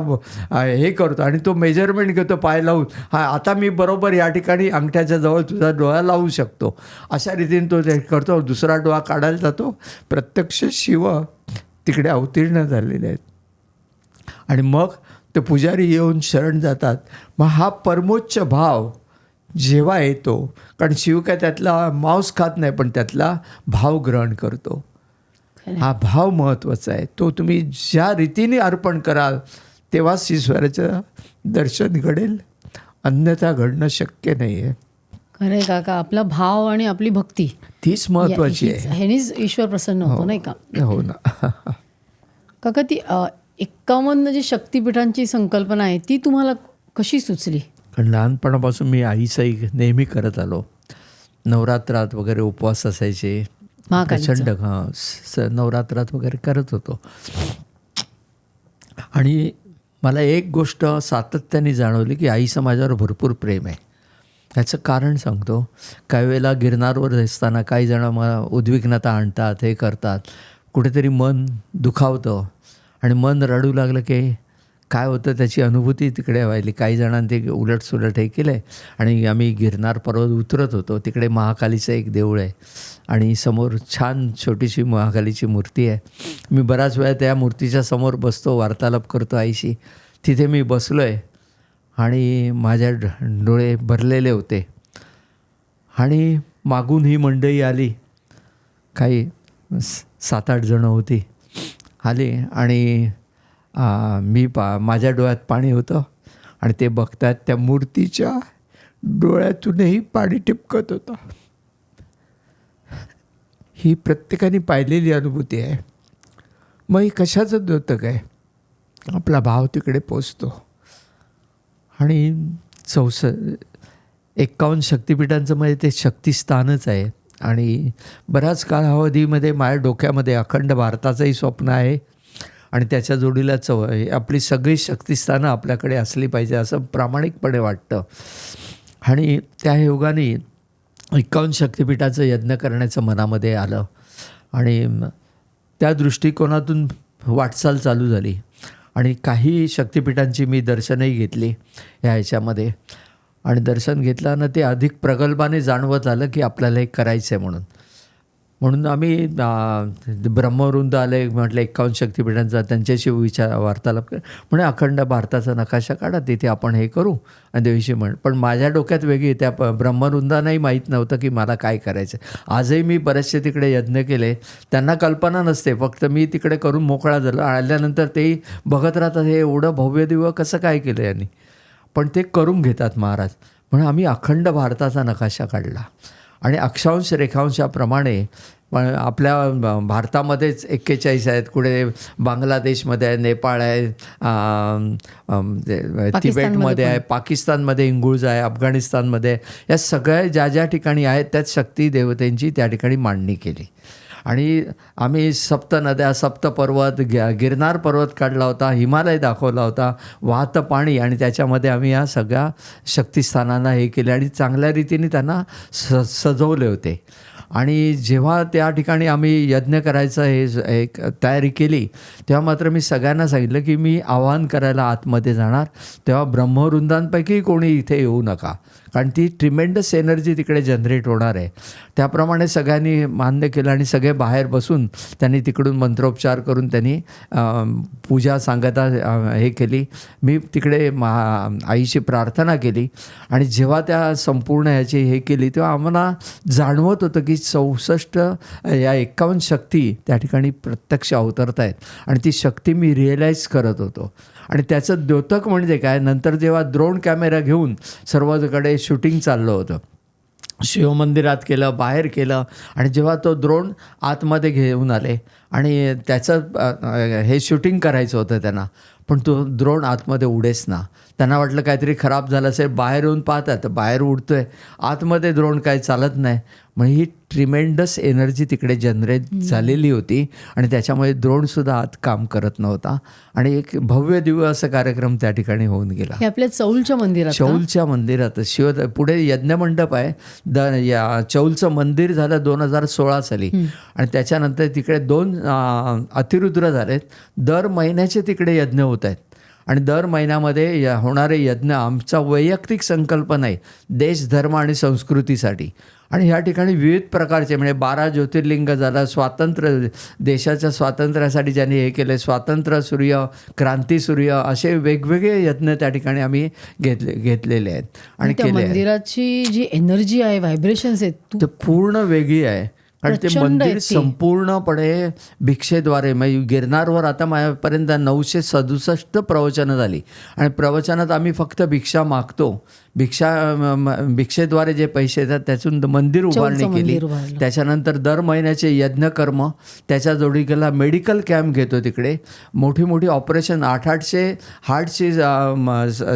Speaker 2: हे करतो, आणि तो मेजरमेंट घेतो पाय लावून, हा आता मी बरोबर या ठिकाणी अंगठ्याच्या जवळ तुझा डोळा लावू शकतो, अशा रीतीने तो ते करतो. दुसरा डोळा काढायला जातो, प्रत्यक्ष शिव तिकडे अवतीर्ण झालेले आहेत. आणि मग ते पुजारी येऊन शरण जातात. मग हा परमोच्च भाव जेव्हा येतो, कारण शिव काय त्यातला मांस खात नाही, पण त्यातला भाव ग्रहण करतो. हा भाव महत्त्वाचा आहे. तो तुम्ही ज्या रीतीने अर्पण कराल तेव्हाच ईश्वराचं दर्शन घडेल, अन्यथा घडणं शक्य नाही आहे.
Speaker 1: खरंय काका, आपला भाव आणि आपली भक्ती
Speaker 2: तीच महत्त्वाची आहे.
Speaker 1: ह्यानीच ईश्वर प्रसन्न होतो, नाही का?
Speaker 2: हो ना.
Speaker 1: काका, ती 51 जी शक्तिपीठांची संकल्पना आहे ती तुम्हाला कशी सुचली?
Speaker 2: कारण लहानपणापासून मी आईचं नेहमी करत आलो. नवरात्रात वगैरे उपवास असायचे, प्रचंड नवरात्रात वगैरे करत होतो. आणि मला एक गोष्ट सातत्याने जाणवली की आईचं माझ्यावर भरपूर प्रेम आहे. त्याचं कारण सांगतो. काही वेळेला गिरनारवर असताना काही जण उद्विग्नता आणतात, हे करतात, कुठेतरी मन दुखावतं आणि मन रडू लागलं की काय होतं त्याची अनुभूती तिकडे व्हायली. काही जणांनी ते उलटसुलट हे केलं आहे. आणि आम्ही गिरनार पर्वत उतरत होतो, तिकडे महाकालीचं एक देऊळ आहे आणि समोर छान छोटीशी महाकालीची मूर्ती आहे. मी बराच वेळा त्या मूर्तीच्या समोर बसतो, वार्तालाप करतो आईशी. तिथे मी बसलो आहे आणि माझ्या डोळे भरलेले होते आणि मागून ही मंडळी आली, काही 7-8 जणं होती, आली आणि मी माझ्या डोळ्यात पाणी होतं आणि ते बघतात त्या मूर्तीच्या डोळ्यातूनही पाणी टिपकत होतं. ही प्रत्येकाने पाहिलेली अनुभूती आहे. मग ही कशाचं द्योतक आहे? आपला भाव तिकडे पोचतो. आणि 51 शक्तिपीठांचं म्हणजे ते शक्तिस्थानच आहे. आणि बऱ्याच कालावधीमध्ये माझ्या डोक्यामध्ये अखंड भारताचंही स्वप्न आहे आणि त्याच्या जोडीला आपली सगळी शक्तिस्थानं आपल्याकडे असली पाहिजे असं प्रामाणिकपणे वाटतं. आणि त्या योगाने 51 शक्तिपीठाचं यज्ञ करण्याचं मनामध्ये आलं आणि त्या दृष्टिकोनातून वाटचाल चालू झाली. आणि काही शक्तिपीठांची मी दर्शनही घेतली ह्या ह्याच्यामध्ये. आणि दर्शन घेतल्यानं ते अधिक प्रगल्भाने जाणवत आलं की आपल्याला हे करायचं आहे म्हणून आम्ही ब्रह्मवृंद आले, म्हटलं 51 शक्तिपीठांचा, त्यांच्याशी वार्तालाप म्हणजे अखंड भारताचा नकाशा काढा, तिथे आपण हे करू आणि देवीशी पण माझ्या डोक्यात वेगळी, त्या ब्रह्मवृंदांनाही माहीत नव्हतं की मला काय करायचं. आजही मी बरेचसे तिकडे यज्ञ केले, त्यांना कल्पना नसते, फक्त मी तिकडे करून मोकळा झालो. आल्यानंतर तेही बघत राहतात हे एवढं भव्य दिव्य कसं काय केलं यांनी, पण ते करून घेतात महाराज. म्हणून आम्ही अखंड भारताचा नकाशा काढला आणि अक्षांश रेखांशाप्रमाणे आपल्या भारतामध्येच 41 आहेत, कुठे बांगलादेशमध्ये आहे, नेपाळ आहे, तिबेटमध्ये आहे, पाकिस्तानमध्ये इंगुळज आहे, अफगाणिस्तानमध्ये आहे. या सगळ्या ज्या ज्या ठिकाणी आहेत त्यात शक्ती देवतेंची त्या ठिकाणी मांडणी केली. आणि आम्ही 7 नद्या, 7 पर्वत, गिरनार पर्वत काढला होता, हिमालय दाखवला होता, वाहतं पाणी, आणि त्याच्यामध्ये आम्ही या सगळ्या शक्तिस्थानांना हे केले आणि चांगल्या रीतीने त्यांना सजवले होते. आणि जेव्हा त्या ठिकाणी आम्ही यज्ञ करायचं हे एक तयारी केली, तेव्हा मात्र मी सगळ्यांना सांगितलं की मी आवाहन करायला आतमध्ये जाणार, तेव्हा ब्रह्मवृंदांपैकी कोणी इथे येऊ नका, कारण ती ट्रिमेंडस एनर्जी तिकडे जनरेट होणार आहे. त्याप्रमाणे सगळ्यांनी मान्य केलं आणि सगळे बाहेर बसून त्यांनी तिकडून मंत्रोपचार करून त्यांनी पूजा सांगता हे केली. मी तिकडे आईची प्रार्थना केली आणि जेव्हा त्या संपूर्ण ह्याची हे केली तेव्हा आम्हाला जाणवत होतं की 64 या 51 शक्ती त्या ठिकाणी प्रत्यक्ष अवतरत आहेत आणि ती शक्ती मी रिअलाईज करत होतो. आणि त्याचं द्योतक म्हणजे काय, नंतर जेव्हा ड्रोन कॅमेरा घेऊन सर्वकडे शूटिंग चाललं होतं, शिवमंदिरात केलं, बाहेर केलं, आणि जेव्हा तो ड्रोन आतमध्ये घेऊन आले आणि त्याचं हे शूटिंग करायचं होतं त्यांना, पण तो ड्रोन आतमध्ये उडेच ना. त्यांना वाटलं काहीतरी खराब झालं असेल, बाहेर येऊन पाहतात बाहेर उडतोय, आतमध्ये ड्रोन काही चालत नाही. म्हणजे ही ट्रिमेंडस एनर्जी तिकडे जनरेट झालेली होती आणि त्याच्यामुळे द्रोणसुद्धा आत काम करत नव्हता आणि एक भव्य दिव्य असा कार्यक्रम त्या ठिकाणी होऊन गेला.
Speaker 1: हे आपल्या चौलच्या मंदिरात का?
Speaker 2: चौलच्या मंदिरात पुढे यज्ञमंडप आहे. या चौलचं मंदिर झालं 2016 साली आणि त्याच्यानंतर तिकडे 2 अतिरुद्र झालेत. दर महिन्याचे तिकडे यज्ञ होत आहेत आणि दर महिन्यामध्ये होणारे यज्ञ आमचा वैयक्तिक संकल्प नाही, देश धर्म आणि संस्कृतीसाठी. आणि ह्या ठिकाणी विविध प्रकारचे म्हणजे 12 ज्योतिर्लिंग झालं, स्वातंत्र्य देशाच्या स्वातंत्र्यासाठी ज्यांनी हे केले, स्वातंत्र्य सूर्य, क्रांती सूर्य, असे वेगवेगळे यज्ञ त्या ठिकाणी आम्ही घेतलेले आहेत आणि
Speaker 1: त्या
Speaker 2: केले आहेत.
Speaker 1: मंदिराची जी एनर्जी आहे, व्हायब्रेशन्स आहेत,
Speaker 2: ते पूर्ण वेगळी आहे. कारण ते
Speaker 1: प्रचंड
Speaker 2: मंदिर
Speaker 1: आहे ते.
Speaker 2: संपूर्णपणे भिक्षेद्वारे म्हणजे गिरनारवर आता माझ्यापर्यंत 967 प्रवचनं झाली आणि प्रवचनात आम्ही फक्त भिक्षा मागतो. भिक्षेद्वारे जे पैसे येतात त्यातून मंदिर उभारणी केली.
Speaker 1: मंदिर उभारलं.
Speaker 2: त्याच्यानंतर दर महिन्याचे यज्ञकर्म, त्याच्या जोडीला मेडिकल कॅम्प घेतो तिकडे. मोठी मोठी ऑपरेशन 800 हार्टची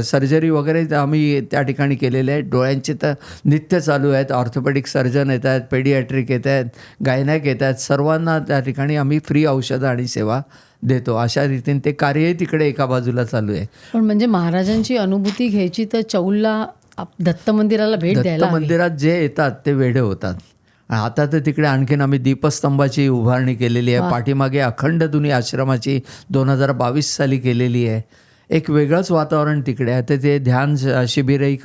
Speaker 2: सर्जरी वगैरे आम्ही त्या ठिकाणी केलेले आहेत. डोळ्यांचे तर नित्य चालू आहेत. ऑर्थोपेडिक सर्जन येत आहेत, पेडियाट्रिक येत आहेत, गायनॅक येत आहेत. सर्वांना त्या ठिकाणी आम्ही फ्री औषधं आणि सेवा देतो. अशा रीतीने ते कार्यही तिकडे एका बाजूला चालू आहे.
Speaker 1: पण म्हणजे महाराजांची अनुभूती घ्यायची तर चौलला दत्त मंदिराला भेट द्यायला
Speaker 2: दत्त
Speaker 1: हवी.
Speaker 2: मंदिरात जे येतात ते वेडे होतात. आता तर तिकडे आणखीन आम्ही दीपस्तंभाची उभारणी केलेली आहे. पाठीमागे अखंड दुनी आश्रमाची 2022 साली केलेली आहे. एक वेगळंच वातावरण तिकडे आहे. तर ते ध्यान शिबिरही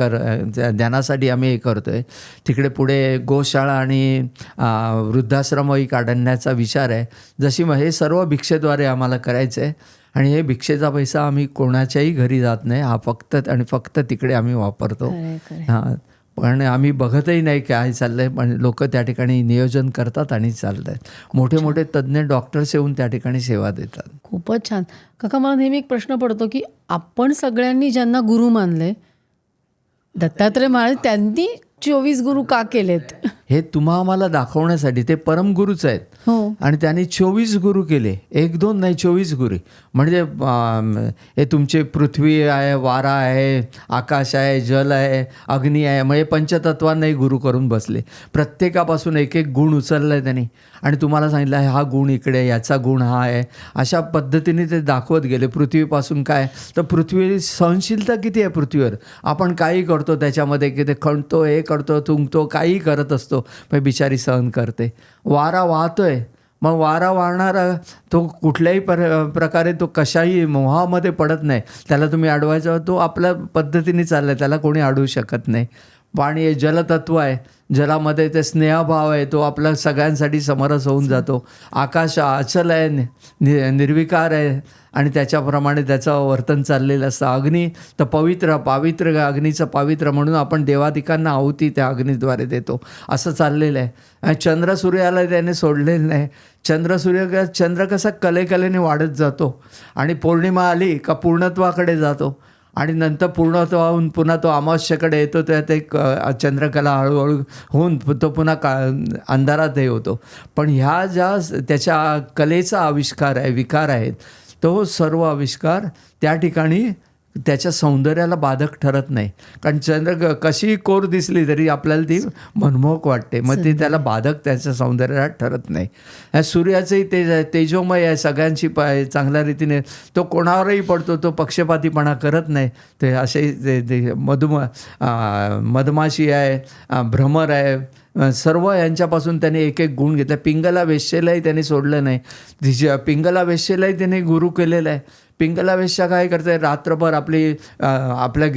Speaker 2: ध्यानासाठी आम्ही हे करतो आहे. तिकडे पुढे गोशाळा आणि वृद्धाश्रमही काढण्याचा विचार आहे. जशी हे सर्व भिक्षेद्वारे आम्हाला करायचं आहे आणि हे भिक्षेचा पैसा आम्ही कोणाच्याही घरी जात नाही. हा फक्त तिकडे आम्ही वापरतो. हां, पण आम्ही बघतही नाही काय चाललं आहे, पण लोक त्या ठिकाणी नियोजन करतात आणि चालत आहेत. मोठे मोठे तज्ज्ञ डॉक्टर्स येऊन त्या ठिकाणी सेवा देतात.
Speaker 1: खूपच छान. काका, मला नेहमी एक प्रश्न पडतो की आपण सगळ्यांनी ज्यांना गुरु मानले, दत्तात्रय महाराज त्यांनी 24 गुरु का केलेत?
Speaker 2: हे तुम्हा आम्हाला दाखवण्यासाठी ते परमगुरूच आहेत.
Speaker 1: हो.
Speaker 2: आणि त्यांनी 24 गुरु केले, 1-2 नाही 24 गुरु. म्हणजे हे तुमचे पृथ्वी आहे, वारा आहे, आकाश आहे, जल आहे, अग्नी आहे, म्हणजे पंचतत्वांनाही गुरु करून बसले. प्रत्येकापासून एक एक गुण उचलला आहे त्यांनी आणि तुम्हाला सांगितलं आहे हा गुण इकडे, याचा गुण हा आहे. अशा पद्धतीने ते दाखवत गेले. पृथ्वीपासून काय तर पृथ्वी सहनशीलता किती आहे पृथ्वीवर. आपण काही करतो त्याच्यामध्ये की ते खणतो, हे करतो, थुंकतो, काही करत असतो, पण बिचारी सहन करते. वारा वाहतोय, मग वारा वाहणारा तो कुठल्याही प्रकारे तो कशाही मोहामध्ये पडत नाही. त्याला तुम्ही अडवायचा, तो आपल्या पद्धतीने चालला आहे, त्याला कोणी अडवू शकत नाही. पाणी हे जलतत्व आहे, जलामध्ये ते स्नेहभाव आहे, तो आपल्या सगळ्यांसाठी समरस होऊन जातो. आकाश अचल आहे, निर्विकार आहे आणि त्याच्याप्रमाणे त्याचं वर्तन चाललेलं असतं. अग्नी तर पावित्र अग्नीचं पावित्र म्हणून आपण देवादिकांना आहुती त्या अग्नीद्वारे देतो, असं चाललेलं आहे. चंद्र सूर्याला त्याने सोडलेलं नाही. चंद्र कसा कलेने वाढत जातो आणि पौर्णिमा आली का पूर्णत्वाकडे जातो आणि नंतर पूर्णत्वाहून पुन्हा तो अमावस्येकडे येतो. त्यात एक चंद्रकला हळूहळू होऊन तो पुन्हा अंधारात हे होतो. पण ह्या ज्या त्याच्या कलेचा आविष्कार आहे, विकार आहेत, तो सर्व आविष्कार त्या ठिकाणी त्याच्या सौंदर्याला बाधक ठरत नाही. कारण चंद्र कशी कोर दिसली तरी आपल्याला ती मनमोहक वाटते, मग ती त्याला बाधक त्याच्या सौंदर्याला ठरत नाही. ह्या सूर्याचंही तेजोमय आहे, सगळ्यांची चांगल्या रीतीने तो कोणावरही पडतो, तो पक्षपातीपणा करत नाही. ते असे मधमाशी आहे, भ्रमर आहे, सर्व यांच्यापासून त्याने एक एक गुण घेतला. पिंगला वेश्येलाही त्याने सोडलं नाही. पिंगला वेश्येलाही त्याने गुरु केलेला आहे. पिंगला वेश्या काय करते, रात्रभर आपल्या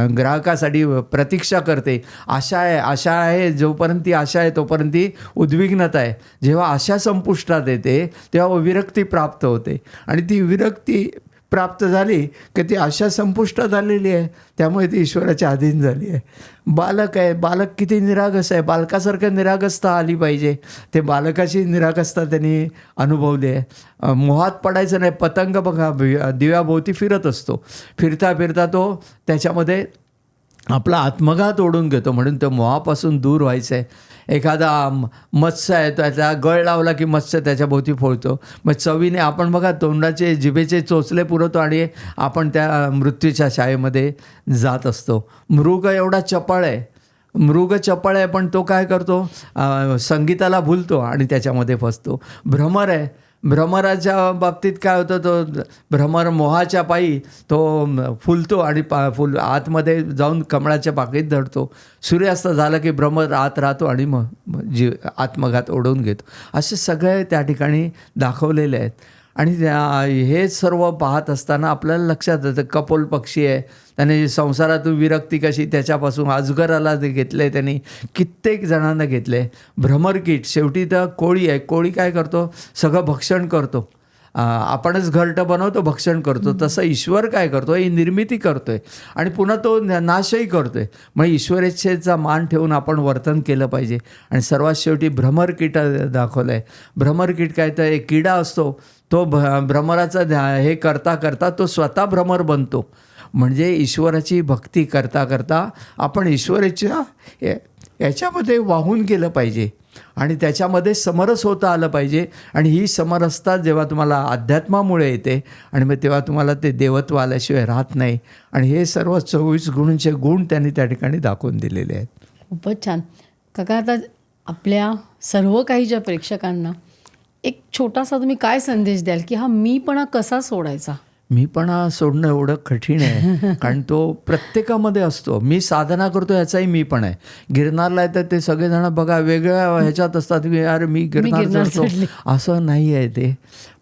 Speaker 2: ग्राहकासाठी प्रतीक्षा करते. आशा आहे, जोपर्यंत ती आशा आहे तोपर्यंत ती उद्विग्नता आहे. जेव्हा आशा संपुष्टात येते तेव्हा विरक्ती प्राप्त होते आणि ती विरक्ती प्राप्त झाली की ती आशा संपुष्टात आलेली आहे, त्यामुळे ती ईश्वराच्या अधीन झाली आहे. बालक आहे, बालक किती निरागस आहे, बालकासारखं निरागसता आली पाहिजे. ते बालकाची निरागसता त्यांनी अनुभवली आहे. मोहात पडायचं नाही. पतंग बघा दिव्याभोवती फिरत असतो, फिरता तो त्याच्यामध्ये आपला आत्मघात ओढून घेतो, म्हणून तो मोहापासून दूर व्हायचं आहे. एखादा मत्स्य आहे, त्याचा गळ लावला की मत्स्य त्याच्या भोवती फोडतो. मग चवीने आपण बघा तोंडाचे जिभेचे चोचले पुरवतो आणि आपण त्या मृत्यूच्या छायेमध्ये जात असतो. मृग एवढा चपळ आहे, मृग चपळ आहे पण तो काय करतो, संगीताला भुलतो आणि त्याच्यामध्ये फसतो. भ्रमर आहे, भ्रमराच्या बाबतीत काय होतं, तो भ्रमर मोहाच्या पायी तो फुलतो आणि आतमध्ये जाऊन कमळाच्या बागेत धडतो. सूर्यास्त झाला की भ्रमर आत राहतो आणि मग आत्मघात ओढवून घेतो. असे सगळे त्या ठिकाणी दाखवलेले आहेत. आणि हे सर्व पाहत असताना आपल्याला लक्षात येतं, कपोल पक्षी आहे, त्याने संसारातून विरक्ती कशी, त्याच्यापासून अजगराला घेतले, त्यांनी कित्येक जणांना घेतले. भ्रमरकीट, शेवटी तर कोळी आहे, कोळी काय करतो, सगळं भक्षण करतो. आपणच घरटं बनवतो, भक्षण करतो. तसं ईश्वर काय करतो, ही निर्मिती करतोय आणि पुन्हा तो नाशही करतोय. मग ईश्वरेच्छेचा मान ठेवून आपण वर्तन केलं पाहिजे. आणि सर्वात शेवटी भ्रमरकीट दाखवलं आहे. भ्रमरकीट काय, तर एक किडा असतो, तो भ्रमराचा हे करता करता तो स्वतः भ्रमर बनतो. म्हणजे ईश्वराची भक्ती करता करता आपण ईश्वरेच्या याच्यामध्ये वाहून गेलं पाहिजे आणि त्याच्यामध्ये समरस होता आलं पाहिजे. आणि ही समरसता जेव्हा तुम्हाला अध्यात्मामुळे येते आणि मग तेव्हा तुम्हाला ते देवत्व आल्याशिवाय राहत नाही. आणि हे सर्व 24 गुणांचे गुण त्यांनी त्या ठिकाणी दाखवून दिलेले आहेत.
Speaker 1: खूपच छान. काका, आता आपल्या सर्व काही ज्या प्रेक्षकांना एक छोटासा तुम्ही काय संदेश द्याल की हा मीपणा कसा सोडायचा?
Speaker 2: मीपणा सोडणं एवढं कठीण आहे कारण तो प्रत्येकामध्ये असतो. मी साधना करतो याचाही मीपण आहे. गिरनारला आहे तर ते सगळेजण बघा वेगळ्या ह्याच्यात असतात की यार मी गिरनार चढतो, असं नाही आहे ते.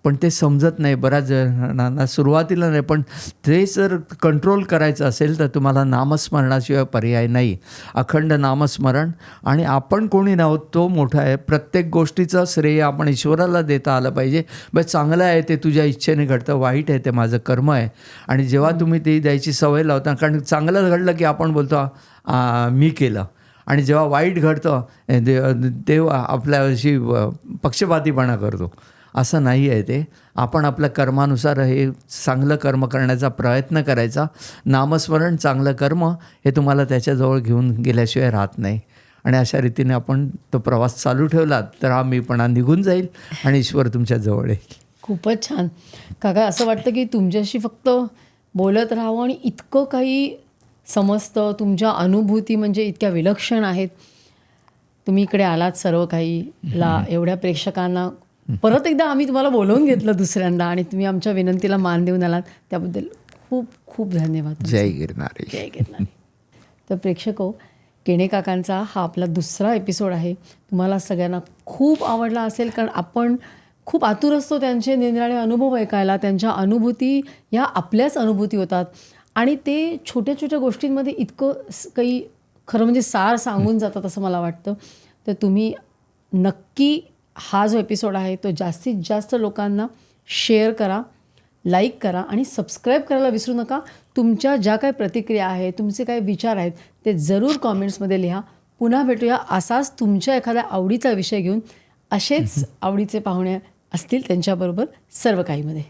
Speaker 2: पण ते समजत नाही बऱ्याच जणांना, सुरुवातीला नाही. पण ते जर कंट्रोल करायचं असेल तर तुम्हाला नामस्मरणाशिवाय पर्याय नाही. अखंड नामस्मरण. आणि आपण कोणी नाहोत, तो मोठा आहे. प्रत्येक गोष्टीचं श्रेय आपण ईश्वराला देता आलं पाहिजे. बस चांगलं आहे ते तुझ्या इच्छेने घडतं, वाईट आहे ते माझं कर्म आहे. आणि जेव्हा तुम्ही ते द्यायची सवय लावता, कारण चांगलं घडलं की आपण बोलतो मी केलं, आणि जेव्हा वाईट घडतं तेव्हा आपल्याशी पक्षपातीपणा करतो. असं नाही आहे ते. आपण आपल्या कर्मानुसार हे चांगलं कर्म करण्याचा प्रयत्न करायचा. नामस्मरण, चांगलं कर्म हे तुम्हाला त्याच्याजवळ घेऊन गेल्याशिवाय राहत नाही. आणि अशा रीतीने आपण तो प्रवास चालू ठेवलात तर हा मीपणा निघून जाईल आणि ईश्वर तुमच्या जवळ येईल.
Speaker 1: खूपच छान. काका, असं वाटतं की तुमच्याशी फक्त बोलत राहावं आणि इतकं काही समजतं. तुमच्या अनुभूती म्हणजे इतक्या विलक्षण आहेत. तुम्ही इकडे आलात सर्व काहीला, एवढ्या प्रेक्षकांना परत एकदा आम्ही तुम्हाला बोलवून घेतलं दुसऱ्यांदा आणि तुम्ही आमच्या विनंतीला मान देऊन आलात, त्याबद्दल खूप खूप धन्यवाद.
Speaker 2: जय गिरनारी.
Speaker 1: जय गिरनारी. तर प्रेक्षको, केणे काकांचा हा आपला दुसरा एपिसोड आहे. तुम्हाला सगळ्यांना खूप आवडला असेल, कारण आपण खूप आतुर असतो त्यांचे निरनिराळे अनुभव ऐकायला. त्यांच्या अनुभूती ह्या आपल्याच अनुभूती होतात आणि ते छोट्या छोट्या गोष्टींमध्ये इतकं काही खरं म्हणजे सार सांगून जातात असं मला वाटतं. तर तुम्ही नक्की हा जो एपिसोड आहे तो जास्तीत जास्त लोकांना शेअर करा, लाईक करा आणि सबस्क्राईब करायला विसरू नका. तुमच्या ज्या काही प्रतिक्रिया आहेत, तुमचे काही विचार आहेत ते जरूर कॉमेंट्समध्ये लिहा. पुन्हा भेटूया असाच तुमच्या एखाद्या आवडीचा विषय घेऊन. असेच आवडीचे पाहुणे असतील त्यांच्याबरोबर सर्व काहीमध्ये.